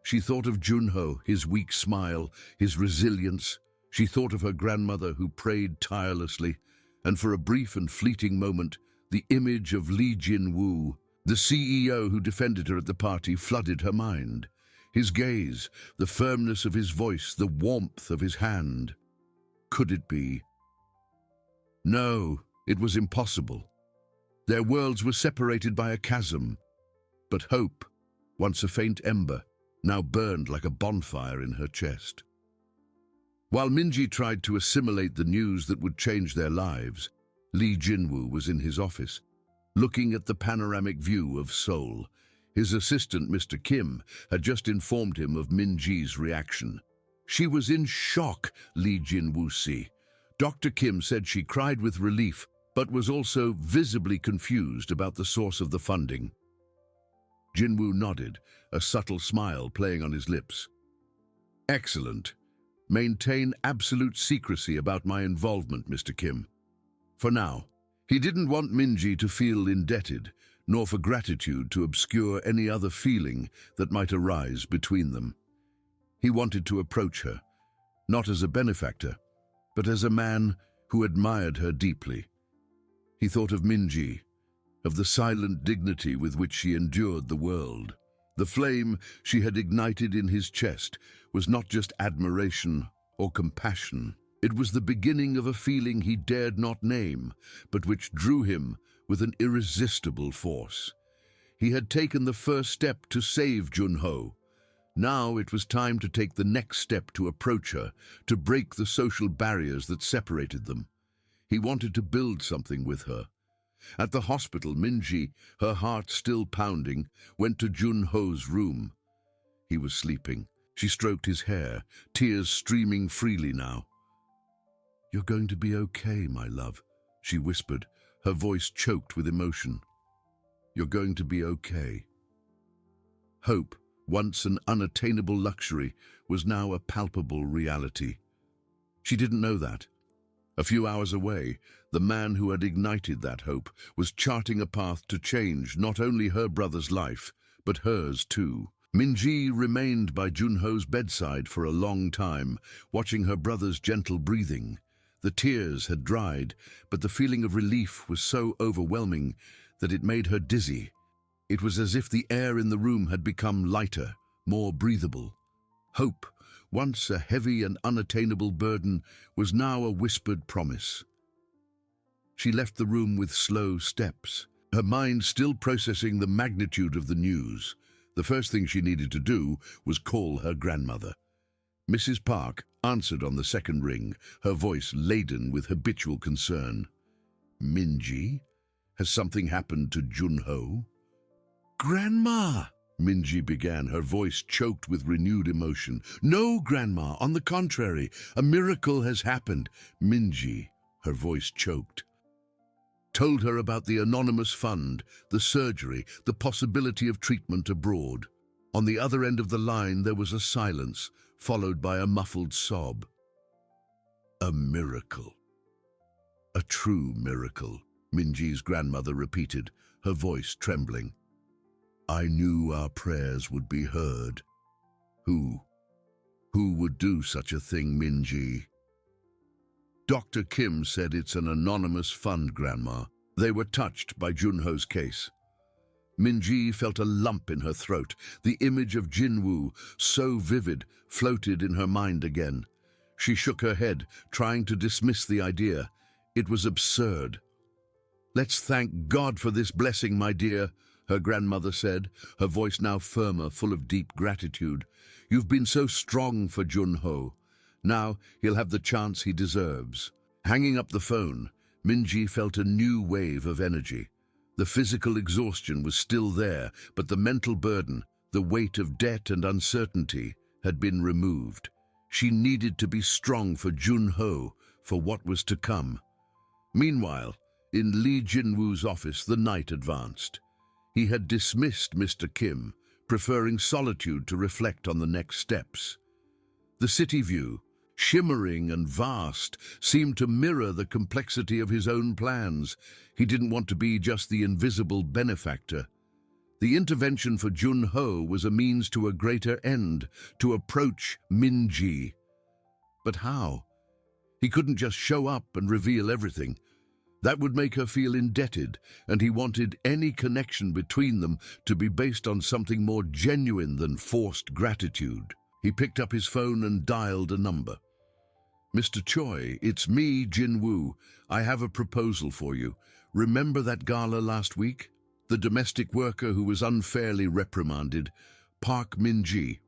She thought of Junho, his weak smile, his resilience. She thought of her grandmother who prayed tirelessly, and for a brief and fleeting moment, the image of Lee Jin-woo, the CEO who defended her at the party, flooded her mind. His gaze, the firmness of his voice, the warmth of his hand. Could it be? No, it was impossible. Their worlds were separated by a chasm. But hope, once a faint ember, now burned like a bonfire in her chest. While Min-ji tried to assimilate the news that would change their lives, Lee Jin-woo was in his office, looking at the panoramic view of Seoul. His assistant, Mr. Kim, had just informed him of Min-ji's reaction. "She was in shock," Lee Jin-woo said. Dr. Kim said she cried with relief, but was also visibly confused about the source of the funding. Jin-woo nodded, a subtle smile playing on his lips. "Excellent. Maintain absolute secrecy about my involvement, Mr. Kim. For now." He didn't want Min-ji to feel indebted, nor for gratitude to obscure any other feeling that might arise between them. He wanted to approach her, not as a benefactor, but as a man who admired her deeply. He thought of Minji, of the silent dignity with which she endured the world. The flame she had ignited in his chest was not just admiration or compassion. It was the beginning of a feeling he dared not name, but which drew him with an irresistible force. He had taken the first step to save Junho. Now it was time to take the next step to approach her, to break the social barriers that separated them. He wanted to build something with her. At the hospital, Minji, her heart still pounding, went to Junho's room. He was sleeping. She stroked his hair, tears streaming freely now. "You're going to be okay, my love," she whispered, her voice choked with emotion. "You're going to be okay." Hope, once an unattainable luxury, was now a palpable reality. She didn't know that. A few hours away, the man who had ignited that hope was charting a path to change not only her brother's life, but hers too. Minji remained by Junho's bedside for a long time, watching her brother's gentle breathing. The tears had dried, but the feeling of relief was so overwhelming that it made her dizzy. It was as if the air in the room had become lighter, more breathable. Hope, once a heavy and unattainable burden, was now a whispered promise. She left the room with slow steps, her mind still processing the magnitude of the news. The first thing she needed to do was call her grandmother. Mrs. Park answered on the second ring, her voice laden with habitual concern. "Minji, has something happened to Junho?" "Grandma!" Minji began, her voice choked with renewed emotion. "No, Grandma, on the contrary, a miracle has happened." Minji, her voice choked, told her about the anonymous fund, the surgery, the possibility of treatment abroad. On the other end of the line there was a silence, followed by a muffled sob. "A miracle. A true miracle," Minji's grandmother repeated, her voice trembling. "I knew our prayers would be heard. Who would do such a thing, Minji?" "Dr. Kim said it's an anonymous fund, Grandma." They were touched by Junho's case. Minji felt a lump in her throat. The image of Jinwoo, so vivid, floated in her mind again. She shook her head, trying to dismiss the idea. It was absurd. "Let's thank God for this blessing, my dear," her grandmother said, her voice now firmer, full of deep gratitude. "You've been so strong for Junho. Now he'll have the chance he deserves." Hanging up the phone, Minji felt a new wave of energy. The physical exhaustion was still there, but the mental burden, the weight of debt and uncertainty, had been removed. She needed to be strong for Junho, for what was to come. Meanwhile, in Lee Jinwoo's office, the night advanced. He had dismissed Mr. Kim, preferring solitude to reflect on the next steps. The city view, shimmering and vast, seemed to mirror the complexity of his own plans. He didn't want to be just the invisible benefactor. The intervention for Junho was a means to a greater end, to approach Minji. But how? He couldn't just show up and reveal everything. That would make her feel indebted, and he wanted any connection between them to be based on something more genuine than forced gratitude. He picked up his phone and dialed a number. "Mr. Choi, it's me, Jinwoo. I have a proposal for you. Remember that gala last week? The domestic worker who was unfairly reprimanded, Park Minji.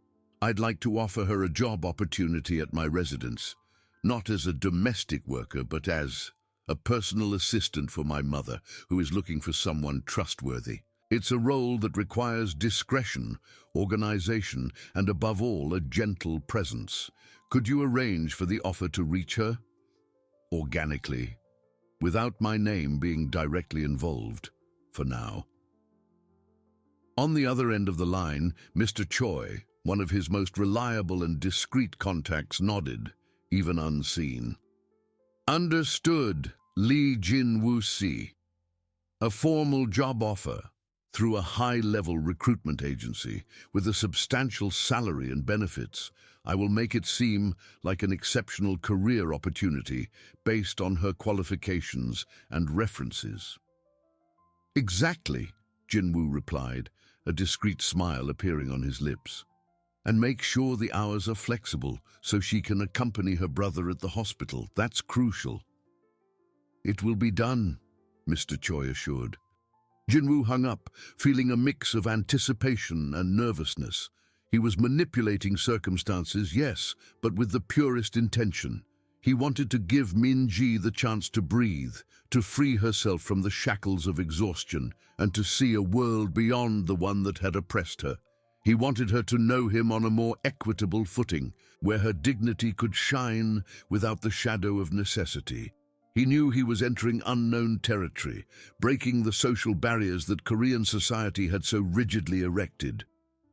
I'd like to offer her a job opportunity at my residence. Not as a domestic worker, but as a personal assistant for my mother, who is looking for someone trustworthy. It's a role that requires discretion, organization, and above all, a gentle presence. Could you arrange for the offer to reach her? Organically, without my name being directly involved, for now." On the other end of the line, Mr. Choi, one of his most reliable and discreet contacts, nodded, even unseen. "Understood, Lee Jinwoo-si. A formal job offer. through a high-level recruitment agency with a substantial salary and benefits. I will make it seem like an exceptional career opportunity based on her qualifications and references." "Exactly," Jinwoo replied, a discreet smile appearing on his lips. "And make sure the hours are flexible so she can accompany her brother at the hospital. That's crucial." "It will be done," Mr. Choi assured. Jinwoo hung up, feeling a mix of anticipation and nervousness. He was manipulating circumstances, yes, but with the purest intention. He wanted to give Min-ji the chance to breathe, to free herself from the shackles of exhaustion, and to see a world beyond the one that had oppressed her. He wanted her to know him on a more equitable footing, where her dignity could shine without the shadow of necessity. He knew he was entering unknown territory, breaking the social barriers that Korean society had so rigidly erected.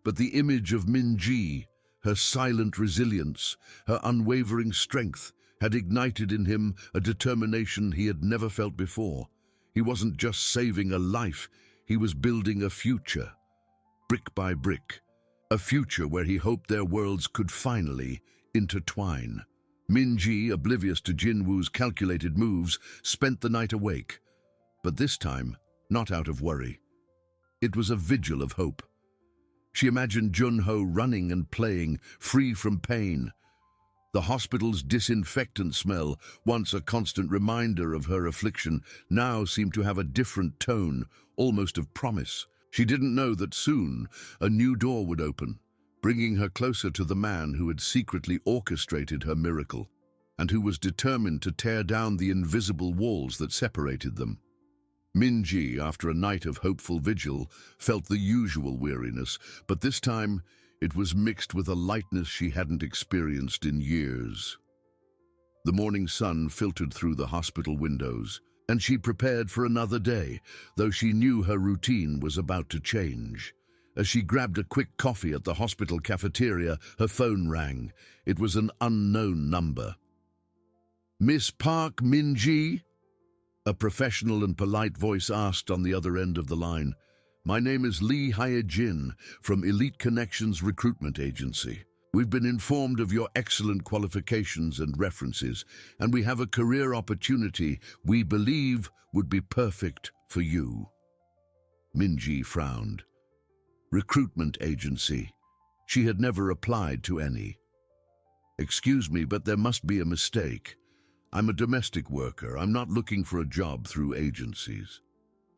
But the image of Min-ji, her silent resilience, her unwavering strength, had ignited in him a determination he had never felt before. He wasn't just saving a life, he was building a future, brick by brick, a future where he hoped their worlds could finally intertwine. Min-ji, oblivious to Jinwoo's calculated moves, spent the night awake, but this time not out of worry. It was a vigil of hope. She imagined Junho running and playing, free from pain. The hospital's disinfectant smell, once a constant reminder of her affliction, now seemed to have a different tone, almost of promise. She didn't know that soon a new door would open, bringing her closer to the man who had secretly orchestrated her miracle, and who was determined to tear down the invisible walls that separated them. Min-ji, after a night of hopeful vigil, felt the usual weariness, but this time it was mixed with a lightness she hadn't experienced in years. The morning sun filtered through the hospital windows, and she prepared for another day, though she knew her routine was about to change. As she grabbed a quick coffee at the hospital cafeteria, her phone rang. It was an unknown number. "Miss Park, Min-ji?" A professional and polite voice asked on the other end of the line. "My name is Lee Hye-jin from Elite Connections Recruitment Agency. We've been informed of your excellent qualifications and references, and we have a career opportunity we believe would be perfect for you." Min-ji frowned. Recruitment agency. She had never applied to any. "Excuse me, but there must be a mistake. I'm a domestic worker. I'm not looking for a job through agencies."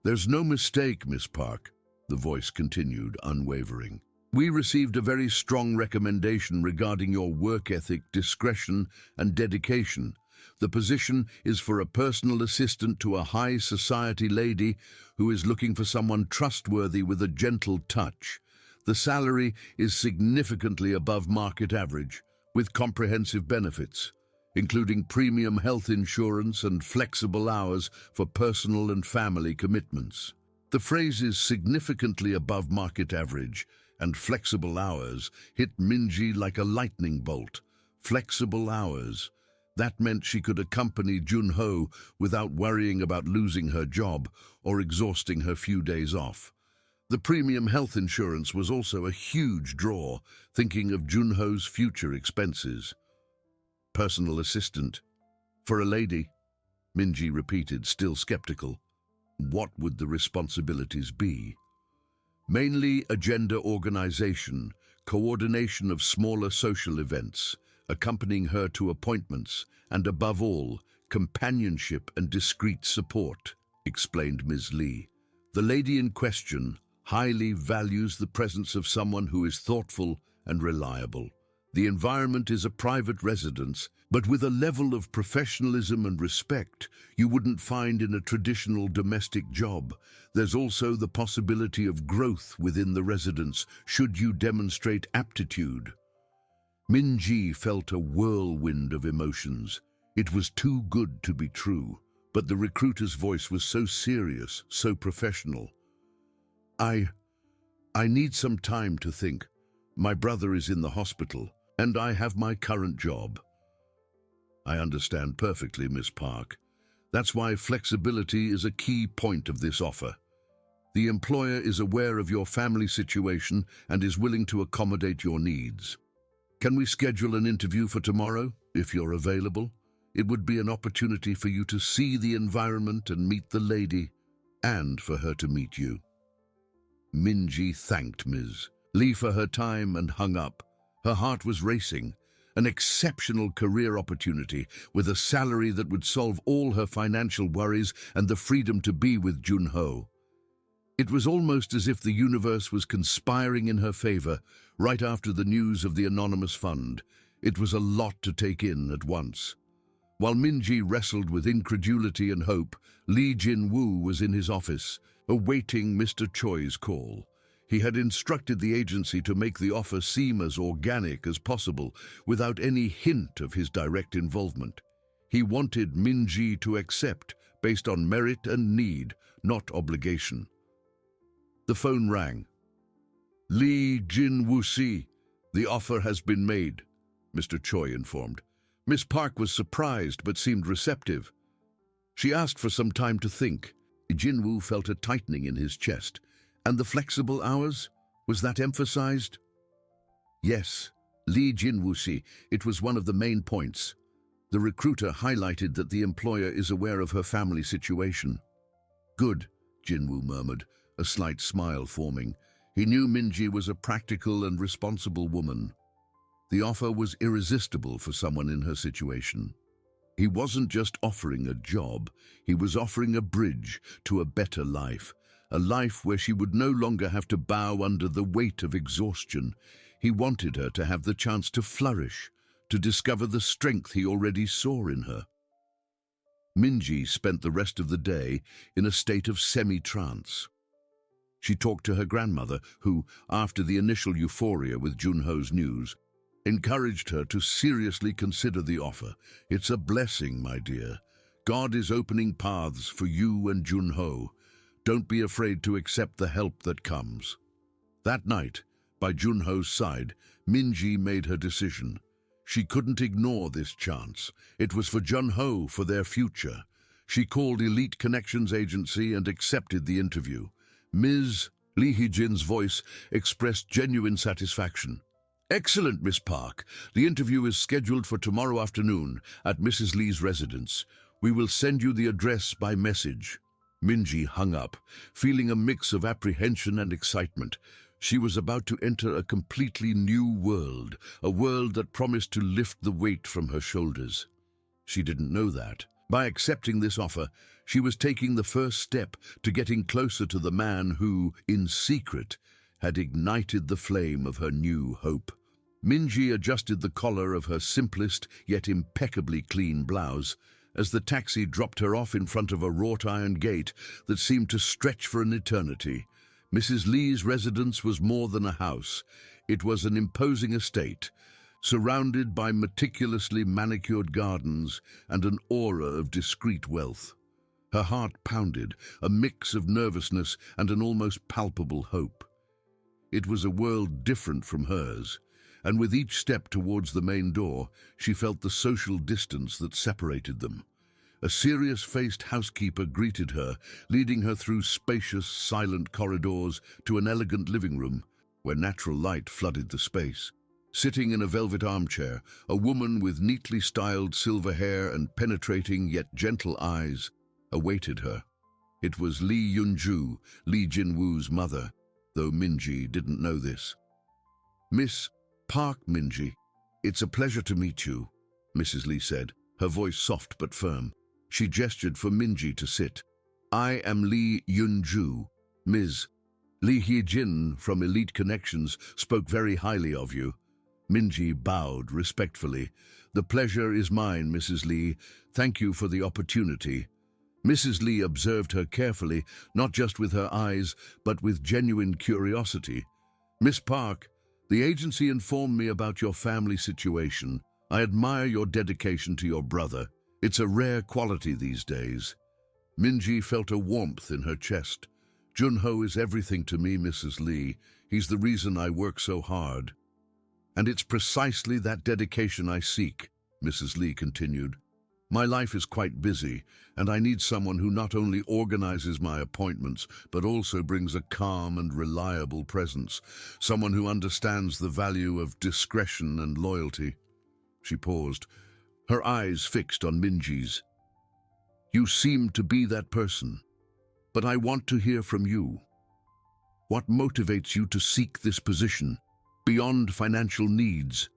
"There's no mistake, Miss Park," the voice continued, unwavering. "We received a very strong recommendation regarding your work ethic, discretion, and dedication. The position is for a personal assistant to a high society lady who is looking for someone trustworthy with a gentle touch. The salary is significantly above market average, with comprehensive benefits, including premium health insurance and flexible hours for personal and family commitments." The phrases "significantly above market average" and "flexible hours" hit Min-ji like a lightning bolt. Flexible hours. That meant she could accompany Junho without worrying about losing her job or exhausting her few days off. The premium health insurance was also a huge draw, thinking of Junho's future expenses. "Personal assistant. For a lady," Min-ji repeated, still skeptical. What would the responsibilities be? "Mainly agenda organization, coordination of smaller social events, accompanying her to appointments, and above all, companionship and discreet support," explained Ms. Lee. "The lady in question highly values the presence of someone who is thoughtful and reliable. The environment is a private residence, but with a level of professionalism and respect you wouldn't find in a traditional domestic job. There's also the possibility of growth within the residence should you demonstrate aptitude." Min-ji felt a whirlwind of emotions. It was too good to be true, but the recruiter's voice was so serious, so professional. I need some time to think. My brother is in the hospital, and I have my current job." "I understand perfectly, Miss Park. That's why flexibility is a key point of this offer. The employer is aware of your family situation and is willing to accommodate your needs. Can we schedule an interview for tomorrow, if you're available? It would be an opportunity for you to see the environment and meet the lady, and for her to meet you. Minji thanked Ms. Lee for her time and hung up. Her heart was racing. An exceptional career opportunity with a salary that would solve all her financial worries and the freedom to be with Junho. It was almost as if the universe was conspiring in her favor right after the news of the anonymous fund. It was a lot to take in at once. While Minji wrestled with incredulity and hope, Lee Jin-woo was in his office, awaiting Mr. Choi's call. He had instructed the agency to make the offer seem as organic as possible, without any hint of his direct involvement. He wanted Minji to accept, based on merit and need, not obligation. The phone rang. Lee Jin-woo-si, the offer has been made, Mr. Choi informed. Miss Park was surprised but seemed receptive. She asked for some time to think. Jin-woo felt a tightening in his chest. And the flexible hours? Was that emphasized? Yes, Lee Jin-woo-si, it was one of the main points. The recruiter highlighted that the employer is aware of her family situation. Good, Jin-woo murmured, a slight smile forming. He knew Minji was a practical and responsible woman. The offer was irresistible for someone in her situation. He wasn't just offering a job, he was offering a bridge to a better life. A life where she would no longer have to bow under the weight of exhaustion. He wanted her to have the chance to flourish, to discover the strength he already saw in her. Minji spent the rest of the day in a state of semi-trance. She talked to her grandmother, who, after the initial euphoria with Junho's news, encouraged her to seriously consider the offer. It's a blessing, my dear. God is opening paths for you and Junho. Don't be afraid to accept the help that comes. That night, by Junho's side, Minji made her decision. She couldn't ignore this chance. It was for Junho, for their future. She called Elite Connections Agency and accepted the interview. Ms. Lee Hee-jin's voice expressed genuine satisfaction. Excellent, Miss Park. The interview is scheduled for tomorrow afternoon at Mrs. Lee's residence. We will send you the address by message. Minji hung up, feeling a mix of apprehension and excitement. She was about to enter a completely new world, a world that promised to lift the weight from her shoulders. She didn't know that. By accepting this offer, she was taking the first step to getting closer to the man who, in secret, had ignited the flame of her new hope. Minji adjusted the collar of her simplest yet impeccably clean blouse as the taxi dropped her off in front of a wrought-iron gate that seemed to stretch for an eternity. Mrs. Lee's residence was more than a house. It was an imposing estate, surrounded by meticulously manicured gardens and an aura of discreet wealth. Her heart pounded, a mix of nervousness and an almost palpable hope. It was a world different from hers, and with each step towards the main door, she felt the social distance that separated them. A serious-faced housekeeper greeted her, leading her through spacious, silent corridors to an elegant living room, where natural light flooded the space. Sitting in a velvet armchair, a woman with neatly styled silver hair and penetrating yet gentle eyes awaited her. It was Lee Yunju, Lee Jin-woo's mother, though Minji didn't know this. Miss Park, Minji, it's a pleasure to meet you, Mrs. Lee said, her voice soft but firm. She gestured for Minji to sit. I am Lee Yunju. Ms. Lee Hee-jin from Elite Connections spoke very highly of you. Minji bowed respectfully. The pleasure is mine, Mrs. Lee. Thank you for the opportunity. Mrs. Lee observed her carefully, not just with her eyes, but with genuine curiosity. Miss Park, the agency informed me about your family situation. I admire your dedication to your brother. It's a rare quality these days. Minji felt a warmth in her chest. Junho is everything to me, Mrs. Lee. He's the reason I work so hard. And it's precisely that dedication I seek, Mrs. Lee continued. My life is quite busy, and I need someone who not only organizes my appointments, but also brings a calm and reliable presence, someone who understands the value of discretion and loyalty. She paused, her eyes fixed on Minji's. You seem to be that person, but I want to hear from you. What motivates you to seek this position, beyond financial needs,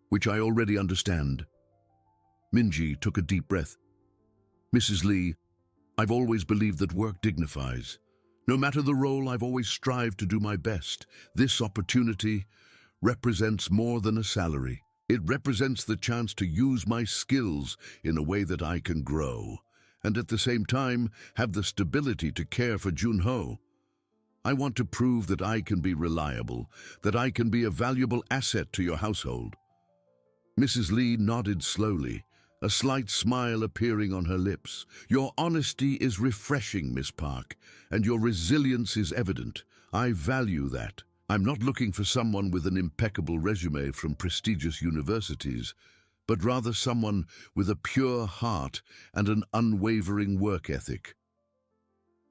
which I already understand? Minji took a deep breath. Mrs. Lee, I've always believed that work dignifies. No matter the role, I've always strived to do my best. This opportunity represents more than a salary. It represents the chance to use my skills in a way that I can grow, and at the same time have the stability to care for Junho. I want to prove that I can be reliable, that I can be a valuable asset to your household. Mrs. Lee nodded slowly, a slight smile appearing on her lips. Your honesty is refreshing, Miss Park, and your resilience is evident. I value that. I'm not looking for someone with an impeccable resume from prestigious universities, but rather someone with a pure heart and an unwavering work ethic.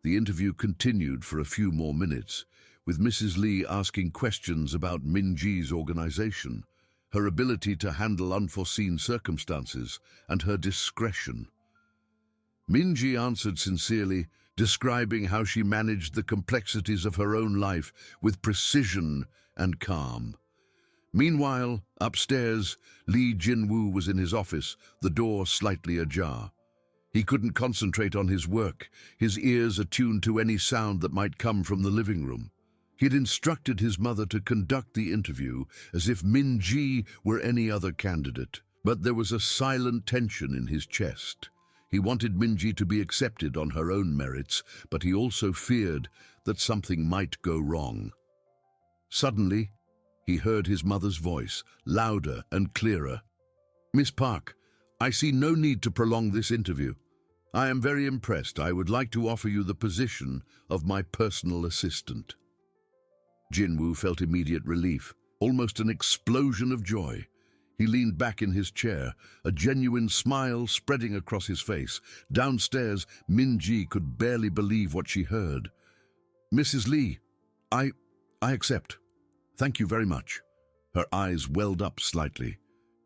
The interview continued for a few more minutes, with Mrs. Lee asking questions about Minji's organization, her ability to handle unforeseen circumstances, and her discretion. Minji answered sincerely, describing how she managed the complexities of her own life with precision and calm. Meanwhile, upstairs, Lee Jinwoo was in his office, the door slightly ajar. He couldn't concentrate on his work, his ears attuned to any sound that might come from the living room. He had instructed his mother to conduct the interview as if Minji were any other candidate, but there was a silent tension in his chest. He wanted Minji to be accepted on her own merits, but he also feared that something might go wrong. Suddenly, he heard his mother's voice, louder and clearer. Miss Park, I see no need to prolong this interview. I am very impressed. I would like to offer you the position of my personal assistant. Jinwoo felt immediate relief, almost an explosion of joy. He leaned back in his chair, a genuine smile spreading across his face. Downstairs, Minji could barely believe what she heard. Mrs. Lee, I accept. Thank you very much. Her eyes welled up slightly.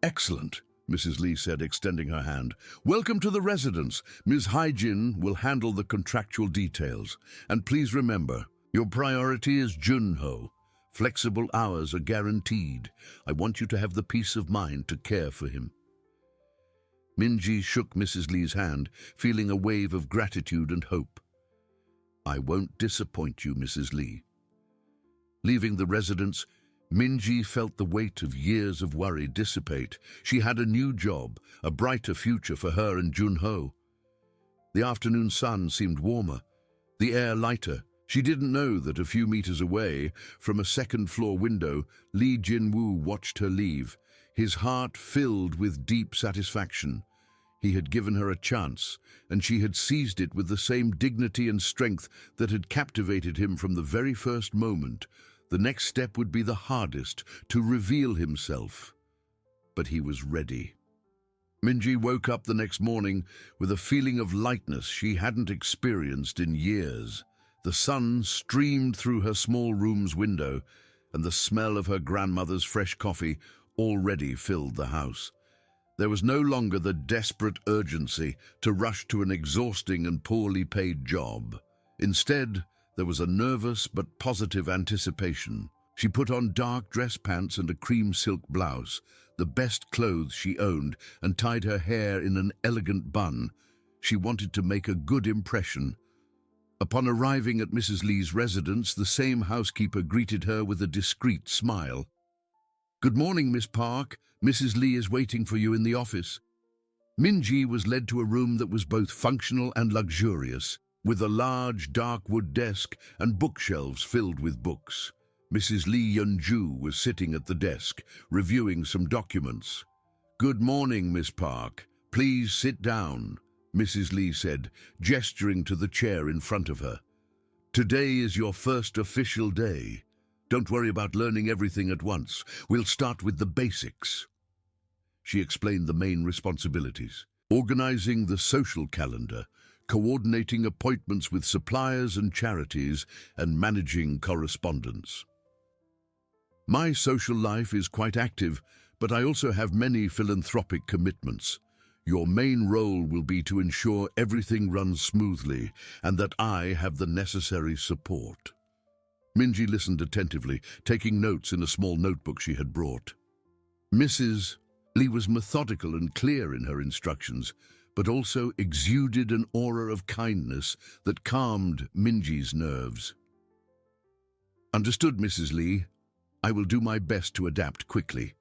Excellent, Mrs. Lee said, extending her hand. Welcome to the residence. Ms. Haijin will handle the contractual details. And please remember, your priority is Junho. Flexible hours are guaranteed. I want you to have the peace of mind to care for him. Minji shook Mrs. Lee's hand, feeling a wave of gratitude and hope. I won't disappoint you, Mrs. Lee. Leaving the residence, Minji felt the weight of years of worry dissipate. She had a new job, a brighter future for her and Junho. The afternoon sun seemed warmer, the air lighter. She didn't know that a few meters away, from a second-floor window, Lee Jinwoo watched her leave, his heart filled with deep satisfaction. He had given her a chance, and she had seized it with the same dignity and strength that had captivated him from the very first moment. The next step would be the hardest, to reveal himself. But he was ready. Minji woke up the next morning with a feeling of lightness she hadn't experienced in years. The sun streamed through her small room's window, and the smell of her grandmother's fresh coffee already filled the house. There was no longer the desperate urgency to rush to an exhausting and poorly paid job. Instead, there was a nervous but positive anticipation. She put on dark dress pants and a cream silk blouse, the best clothes she owned, and tied her hair in an elegant bun. She wanted to make a good impression. Upon arriving at Mrs. Lee's residence, the same housekeeper greeted her with a discreet smile. Good morning, Miss Park. Mrs. Lee is waiting for you in the office. Minji was led to a room that was both functional and luxurious, with a large, dark wood desk and bookshelves filled with books. Mrs. Lee Yunju was sitting at the desk, reviewing some documents. Good morning, Miss Park. Please sit down, Mrs. Lee said, gesturing to the chair in front of her. Today is your first official day. Don't worry about learning everything at once. We'll start with the basics. She explained the main responsibilities. organizing the social calendar, coordinating appointments with suppliers and charities, and managing correspondence. My social life is quite active, but I also have many philanthropic commitments. Your main role will be to ensure everything runs smoothly and that I have the necessary support. Minji listened attentively, taking notes in a small notebook she had brought. Mrs. Lee was methodical and clear in her instructions, but also exuded an aura of kindness that calmed Minji's nerves. "Understood, Mrs. Lee. I will do my best to adapt quickly."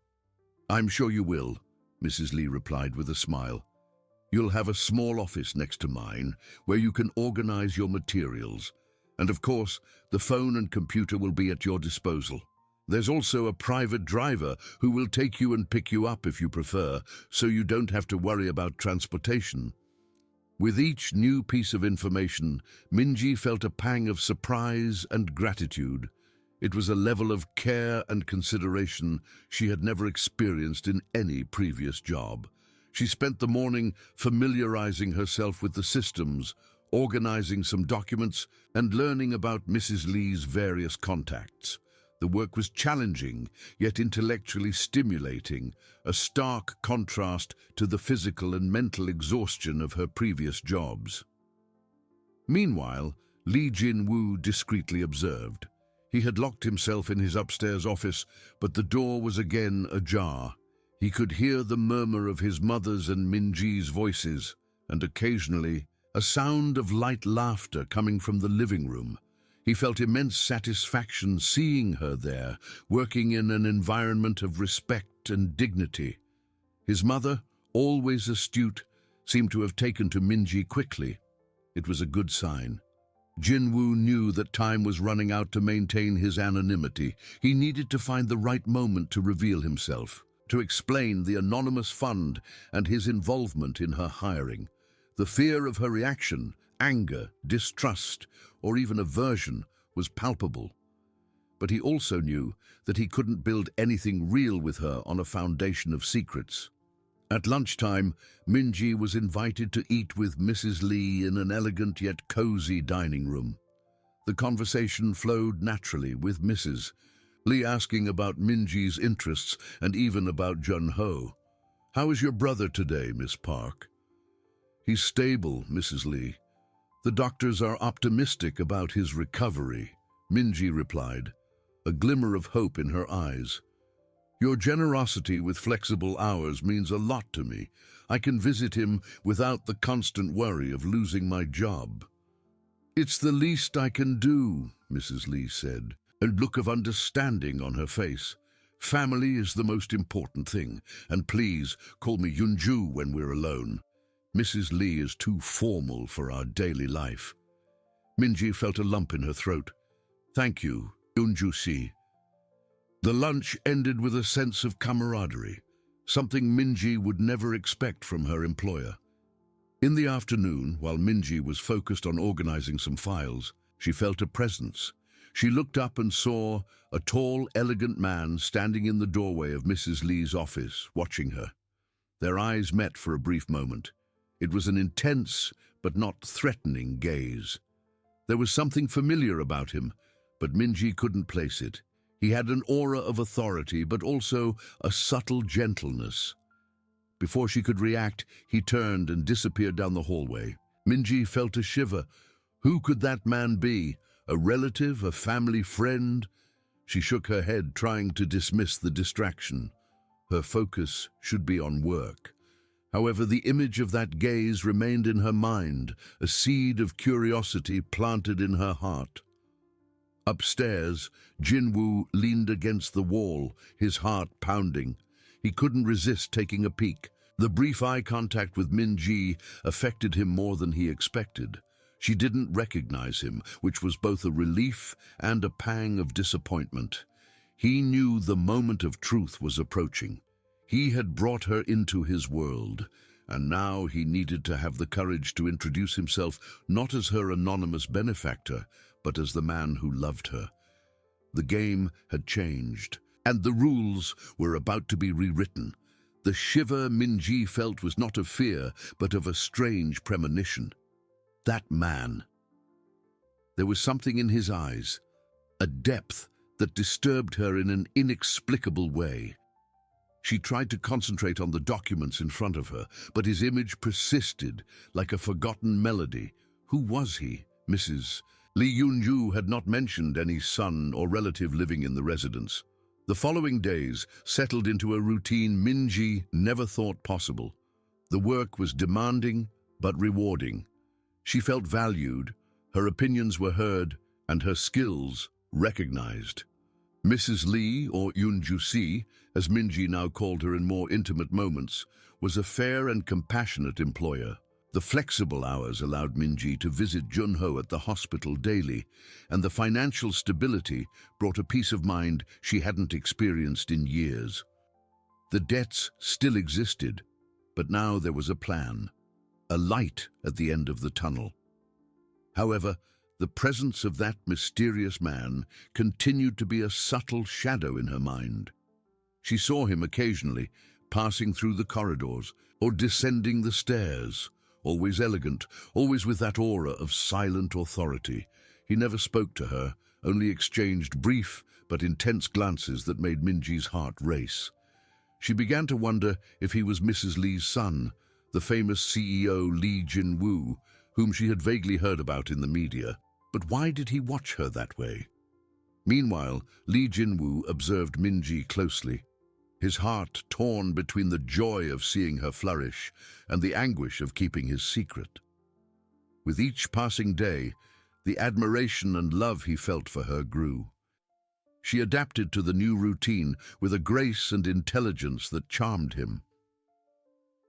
"I'm sure you will," Mrs. Lee replied with a smile. "You'll have a small office next to mine where you can organize your materials. And of course, the phone and computer will be at your disposal. There's also a private driver who will take you and pick you up if you prefer, so you don't have to worry about transportation." With each new piece of information, Minji felt a pang of surprise and gratitude. It was a level of care and consideration she had never experienced in any previous job. She spent the morning familiarizing herself with the systems, organizing some documents, and learning about Mrs. Lee's various contacts. The work was challenging, yet intellectually stimulating, a stark contrast to the physical and mental exhaustion of her previous jobs. Meanwhile, Lee Jin-woo discreetly observed. He had locked himself in his upstairs office, but the door was again ajar. He could hear the murmur of his mother's and Minji's voices, and occasionally a sound of light laughter coming from the living room. He felt immense satisfaction seeing her there, working in an environment of respect and dignity. His mother, always astute, seemed to have taken to Minji quickly. It was a good sign. Jin-woo knew that time was running out to maintain his anonymity. He needed to find the right moment to reveal himself, to explain the anonymous fund and his involvement in her hiring. The fear of her reaction, anger, distrust, or even aversion, was palpable. But he also knew that he couldn't build anything real with her on a foundation of secrets. At lunchtime, Minji was invited to eat with Mrs. Lee in an elegant yet cozy dining room. The conversation flowed naturally, with Mrs. Lee asking about Minji's interests and even about Jun-ho. "How is your brother today, Miss Park?" "He's stable, Mrs. Lee. The doctors are optimistic about his recovery," Minji replied, a glimmer of hope in her eyes. "Your generosity with flexible hours means a lot to me. I can visit him without the constant worry of losing my job." "It's the least I can do," Mrs. Lee said, a look of understanding on her face. "Family is the most important thing, and please call me Yunju when we're alone. Mrs. Lee is too formal for our daily life." Minji felt a lump in her throat. "Thank you, Yunju-si." The lunch ended with a sense of camaraderie, something Minji would never expect from her employer. In the afternoon, while Minji was focused on organizing some files, she felt a presence. She looked up and saw a tall, elegant man standing in the doorway of Mrs. Lee's office, watching her. Their eyes met for a brief moment. It was an intense, but not threatening gaze. There was something familiar about him, but Minji couldn't place it. He had an aura of authority, but also a subtle gentleness. Before she could react, he turned and disappeared down the hallway. Minji felt a shiver. Who could that man be? A relative, a family friend? She shook her head, trying to dismiss the distraction. Her focus should be on work. However, the image of that gaze remained in her mind, a seed of curiosity planted in her heart. Upstairs, Jin-woo leaned against the wall, his heart pounding. He couldn't resist taking a peek. The brief eye contact with Minji affected him more than he expected. She didn't recognize him, which was both a relief and a pang of disappointment. He knew the moment of truth was approaching. He had brought her into his world, and now he needed to have the courage to introduce himself not as her anonymous benefactor, but as the man who loved her. The game had changed, and the rules were about to be rewritten. The shiver Minji felt was not of fear, but of a strange premonition. That man. There was something in his eyes, a depth that disturbed her in an inexplicable way. She tried to concentrate on the documents in front of her, but his image persisted like a forgotten melody. Who was he? Mrs. Lee Yunju had not mentioned any son or relative living in the residence. The following days settled into a routine Minji never thought possible. The work was demanding but rewarding. She felt valued, her opinions were heard, and her skills recognized. Mrs. Lee, or Yunju-si, as Minji now called her in more intimate moments, was a fair and compassionate employer. The flexible hours allowed Minji to visit Junho at the hospital daily, and the financial stability brought a peace of mind she hadn't experienced in years. The debts still existed, but now there was a plan, a light at the end of the tunnel. However, the presence of that mysterious man continued to be a subtle shadow in her mind. She saw him occasionally, passing through the corridors or descending the stairs, always elegant, always with that aura of silent authority. He never spoke to her, only exchanged brief but intense glances that made Minji's heart race. She began to wonder if he was Mrs. Lee's son, the famous CEO Lee Jin-woo, whom she had vaguely heard about in the media. But why did he watch her that way? Meanwhile, Lee Jin-woo observed Minji closely, his heart torn between the joy of seeing her flourish and the anguish of keeping his secret. With each passing day, the admiration and love he felt for her grew. She adapted to the new routine with a grace and intelligence that charmed him.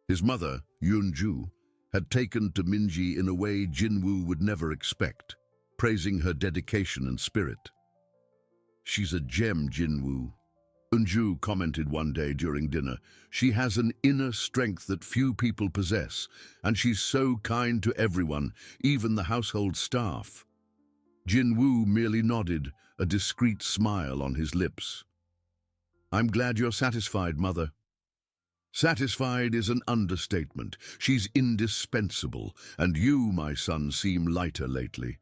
His mother, Yunju, had taken to Minji in a way Jin-woo would never expect, praising her dedication and spirit. "She's a gem, Jin-woo," Eunju commented one day during dinner. "She has an inner strength that few people possess, and she's so kind to everyone, even the household staff." Jin-woo merely nodded, a discreet smile on his lips. "I'm glad you're satisfied, Mother." Satisfied is an understatement. She's indispensable, and you, my son, seem lighter lately.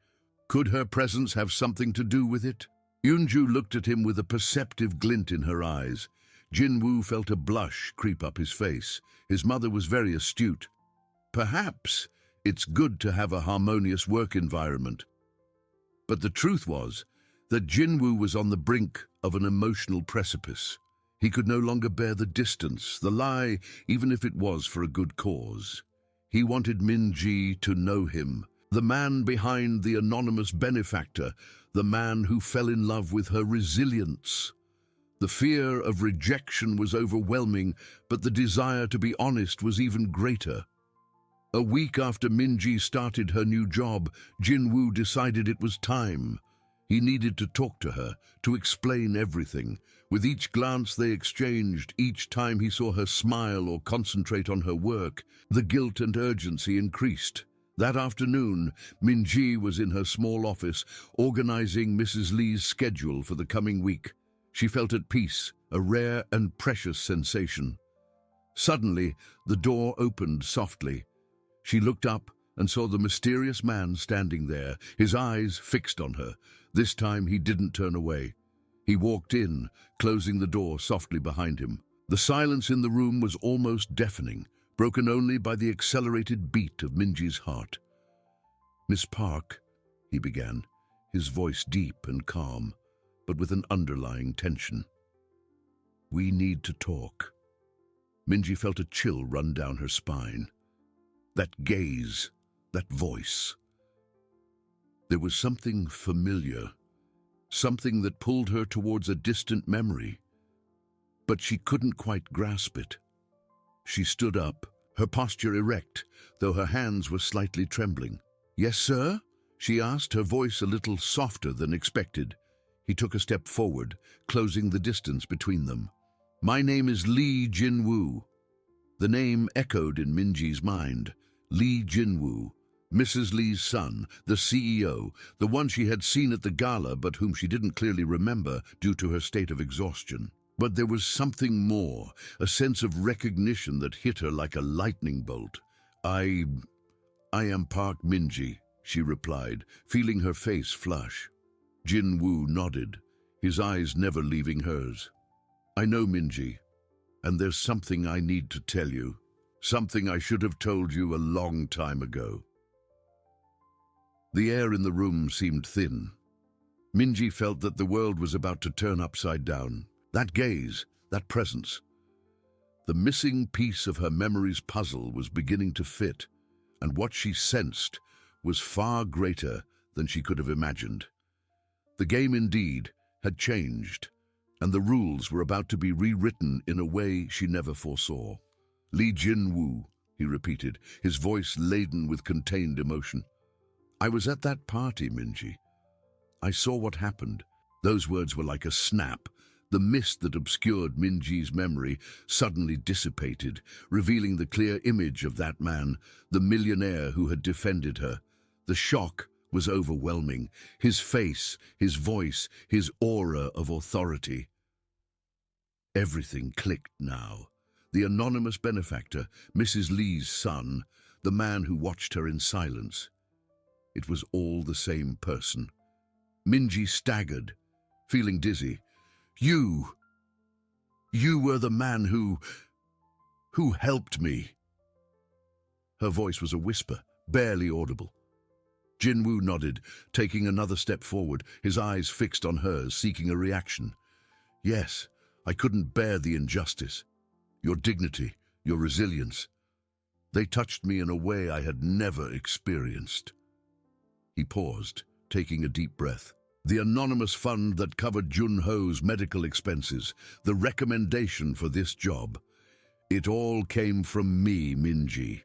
Could her presence have something to do with it? Yunju looked at him with a perceptive glint in her eyes. Jin-woo felt a blush creep up his face. His mother was very astute. Perhaps it's good to have a harmonious work environment. But the truth was that Jin-woo was on the brink of an emotional precipice. He could no longer bear the distance, the lie, even if it was for a good cause. He wanted Minji to know him, the man behind the anonymous benefactor, the man who fell in love with her resilience. The fear of rejection was overwhelming, but the desire to be honest was even greater. A week after Minji started her new job, Jin-woo decided it was time. He needed to talk to her, to explain everything. With each glance they exchanged, each time he saw her smile or concentrate on her work, the guilt and urgency increased. That afternoon, Minji was in her small office, organizing Mrs. Lee's schedule for the coming week. She felt at peace, a rare and precious sensation. Suddenly, the door opened softly. She looked up and saw the mysterious man standing there, his eyes fixed on her. This time he didn't turn away. He walked in, closing the door softly behind him. The silence in the room was almost deafening, broken only by the accelerated beat of Minji's heart. "Miss Park," he began, his voice deep and calm, but with an underlying tension. "We need to talk." Minji felt a chill run down her spine. That gaze, that voice. There was something familiar, something that pulled her towards a distant memory, but she couldn't quite grasp it. She stood up, her posture erect, though her hands were slightly trembling. "Yes, sir?" she asked, her voice a little softer than expected. He took a step forward, closing the distance between them. "My name is Lee Jin-woo." The name echoed in Minji's mind. Lee Jin-woo, Mrs. Lee's son, the CEO, the one she had seen at the gala but whom she didn't clearly remember due to her state of exhaustion. But there was something more, a sense of recognition that hit her like a lightning bolt. I am Park Minji, she replied, feeling her face flush. Jin Woo nodded, his eyes never leaving hers. I know, Minji, and there's something I need to tell you. Something I should have told you a long time ago. The air in the room seemed thin. Minji felt that the world was about to turn upside down. That gaze, that presence. The missing piece of her memory's puzzle was beginning to fit, and what she sensed was far greater than she could have imagined. The game indeed had changed, and the rules were about to be rewritten in a way she never foresaw. Lee Jin-woo, he repeated, his voice laden with contained emotion. I was at that party, Minji. I saw what happened. Those words were like a snap. The mist that obscured Minji's memory suddenly dissipated, revealing the clear image of that man, the millionaire who had defended her. The shock was overwhelming. His face, his voice, his aura of authority. Everything clicked now. The anonymous benefactor, Mrs. Lee's son, the man who watched her in silence. It was all the same person. Minji staggered, feeling dizzy. You were the man who helped me. Her voice was a whisper, barely audible. Jin-woo nodded, taking another step forward, his eyes fixed on hers, seeking a reaction. Yes, I couldn't bear the injustice. Your dignity, your resilience. They touched me in a way I had never experienced. He paused, taking a deep breath. The anonymous fund that covered Jun-ho's medical expenses, the recommendation for this job. It all came from me, Minji.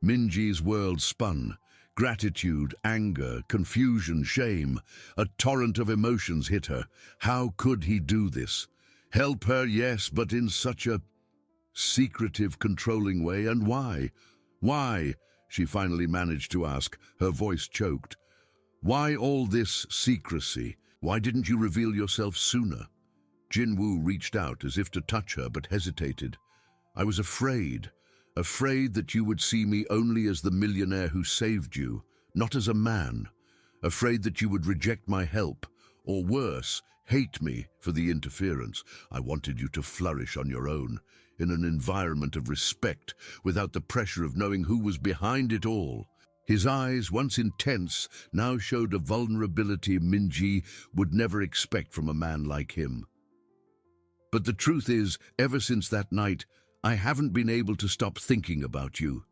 Minji's world spun. Gratitude, anger, confusion, shame. A torrent of emotions hit her. How could he do this? Help her, yes, but in such a secretive, controlling way, and why? Why? She finally managed to ask, her voice choked. Why all this secrecy? Why didn't you reveal yourself sooner? Jin-woo reached out as if to touch her, but hesitated. I was afraid that you would see me only as the millionaire who saved you, not as a man. Afraid that you would reject my help, or worse, hate me for the interference. I wanted you to flourish on your own, in an environment of respect, without the pressure of knowing who was behind it all. His eyes, once intense, now showed a vulnerability Minji would never expect from a man like him. But the truth is, ever since that night, I haven't been able to stop thinking about you.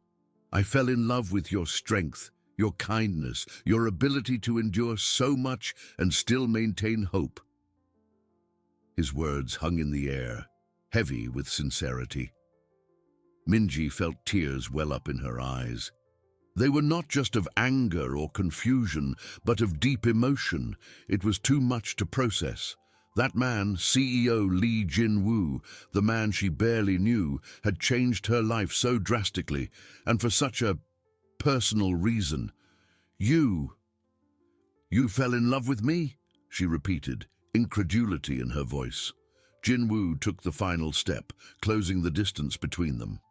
I fell in love with your strength, your kindness, your ability to endure so much and still maintain hope. His words hung in the air, heavy with sincerity. Minji felt tears well up in her eyes. They were not just of anger or confusion, but of deep emotion. It was too much to process. That man, CEO Lee Jin-woo, the man she barely knew, had changed her life so drastically, and for such a personal reason. You fell in love with me? She repeated, incredulity in her voice. Jin-woo took the final step, closing the distance between them.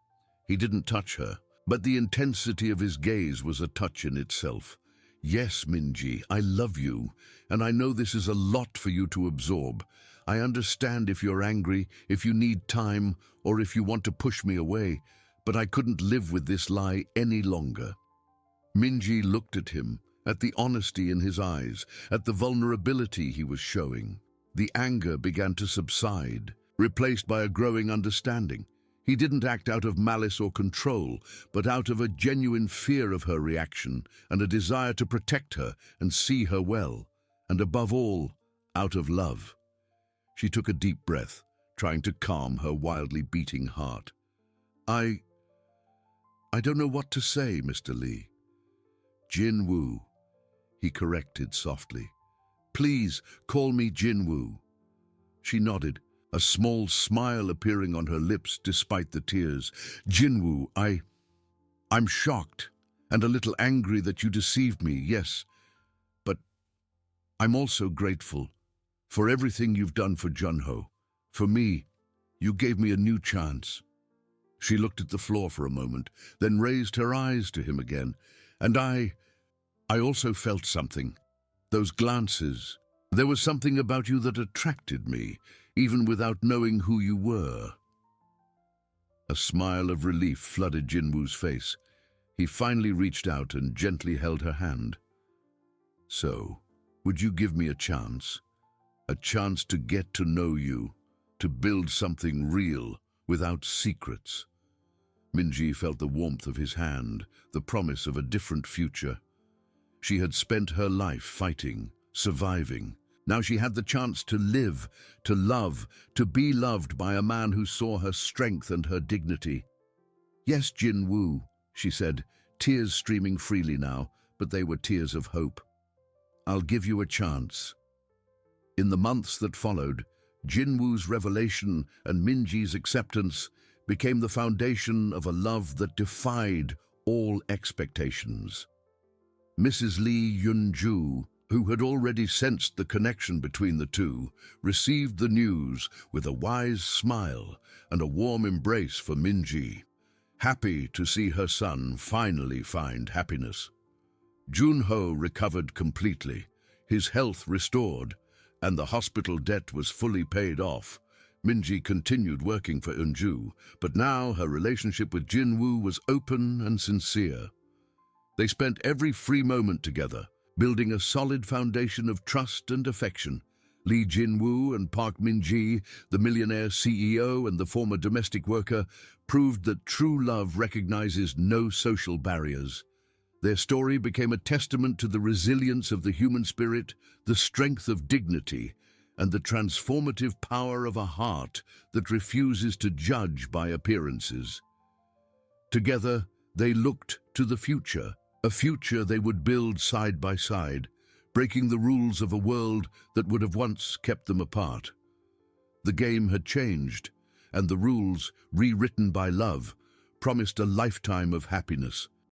He didn't touch her, but the intensity of his gaze was a touch in itself. Yes, Minji, I love you, and I know this is a lot for you to absorb. I understand if you're angry, if you need time, or if you want to push me away, but I couldn't live with this lie any longer. Minji looked at him, at the honesty in his eyes, at the vulnerability he was showing. The anger began to subside, replaced by a growing understanding. He didn't act out of malice or control, but out of a genuine fear of her reaction and a desire to protect her and see her well, and above all, out of love. She took a deep breath, trying to calm her wildly beating heart. I don't know what to say, Mr. Lee. Jin-woo, he corrected softly. Please call me Jin-woo. She nodded, a small smile appearing on her lips despite the tears. Jin-woo, I'm shocked and a little angry that you deceived me, yes, but I'm also grateful for everything you've done for Jun-ho. For me, you gave me a new chance." She looked at the floor for a moment, then raised her eyes to him again. "And I also felt something. Those glances. There was something about you that attracted me, even without knowing who you were." A smile of relief flooded Jinwoo's face. He finally reached out and gently held her hand. "So, would you give me a chance? A chance to get to know you, to build something real, without secrets?" Minji felt the warmth of his hand, the promise of a different future. She had spent her life fighting, surviving. Now she had the chance to live, to love, to be loved by a man who saw her strength and her dignity. "Yes, Jinwoo," she said, tears streaming freely now, but they were tears of hope. "I'll give you a chance." In the months that followed, Jinwoo's revelation and Minji's acceptance became the foundation of a love that defied all expectations. Mrs. Lee Yunju, who had already sensed the connection between the two, received the news with a wise smile and a warm embrace for Minji, happy to see her son finally find happiness. Junho recovered completely, his health restored, and the hospital debt was fully paid off. Minji continued working for Eunju, but now her relationship with Jinwoo was open and sincere. They spent every free moment together, building a solid foundation of trust and affection. Lee Jinwoo and Park Minji, the millionaire CEO and the former domestic worker, proved that true love recognizes no social barriers. Their story became a testament to the resilience of the human spirit, the strength of dignity, and the transformative power of a heart that refuses to judge by appearances. Together, they looked to the future, a future they would build side by side, breaking the rules of a world that would have once kept them apart. The game had changed, and the rules, rewritten by love, promised a lifetime of happiness.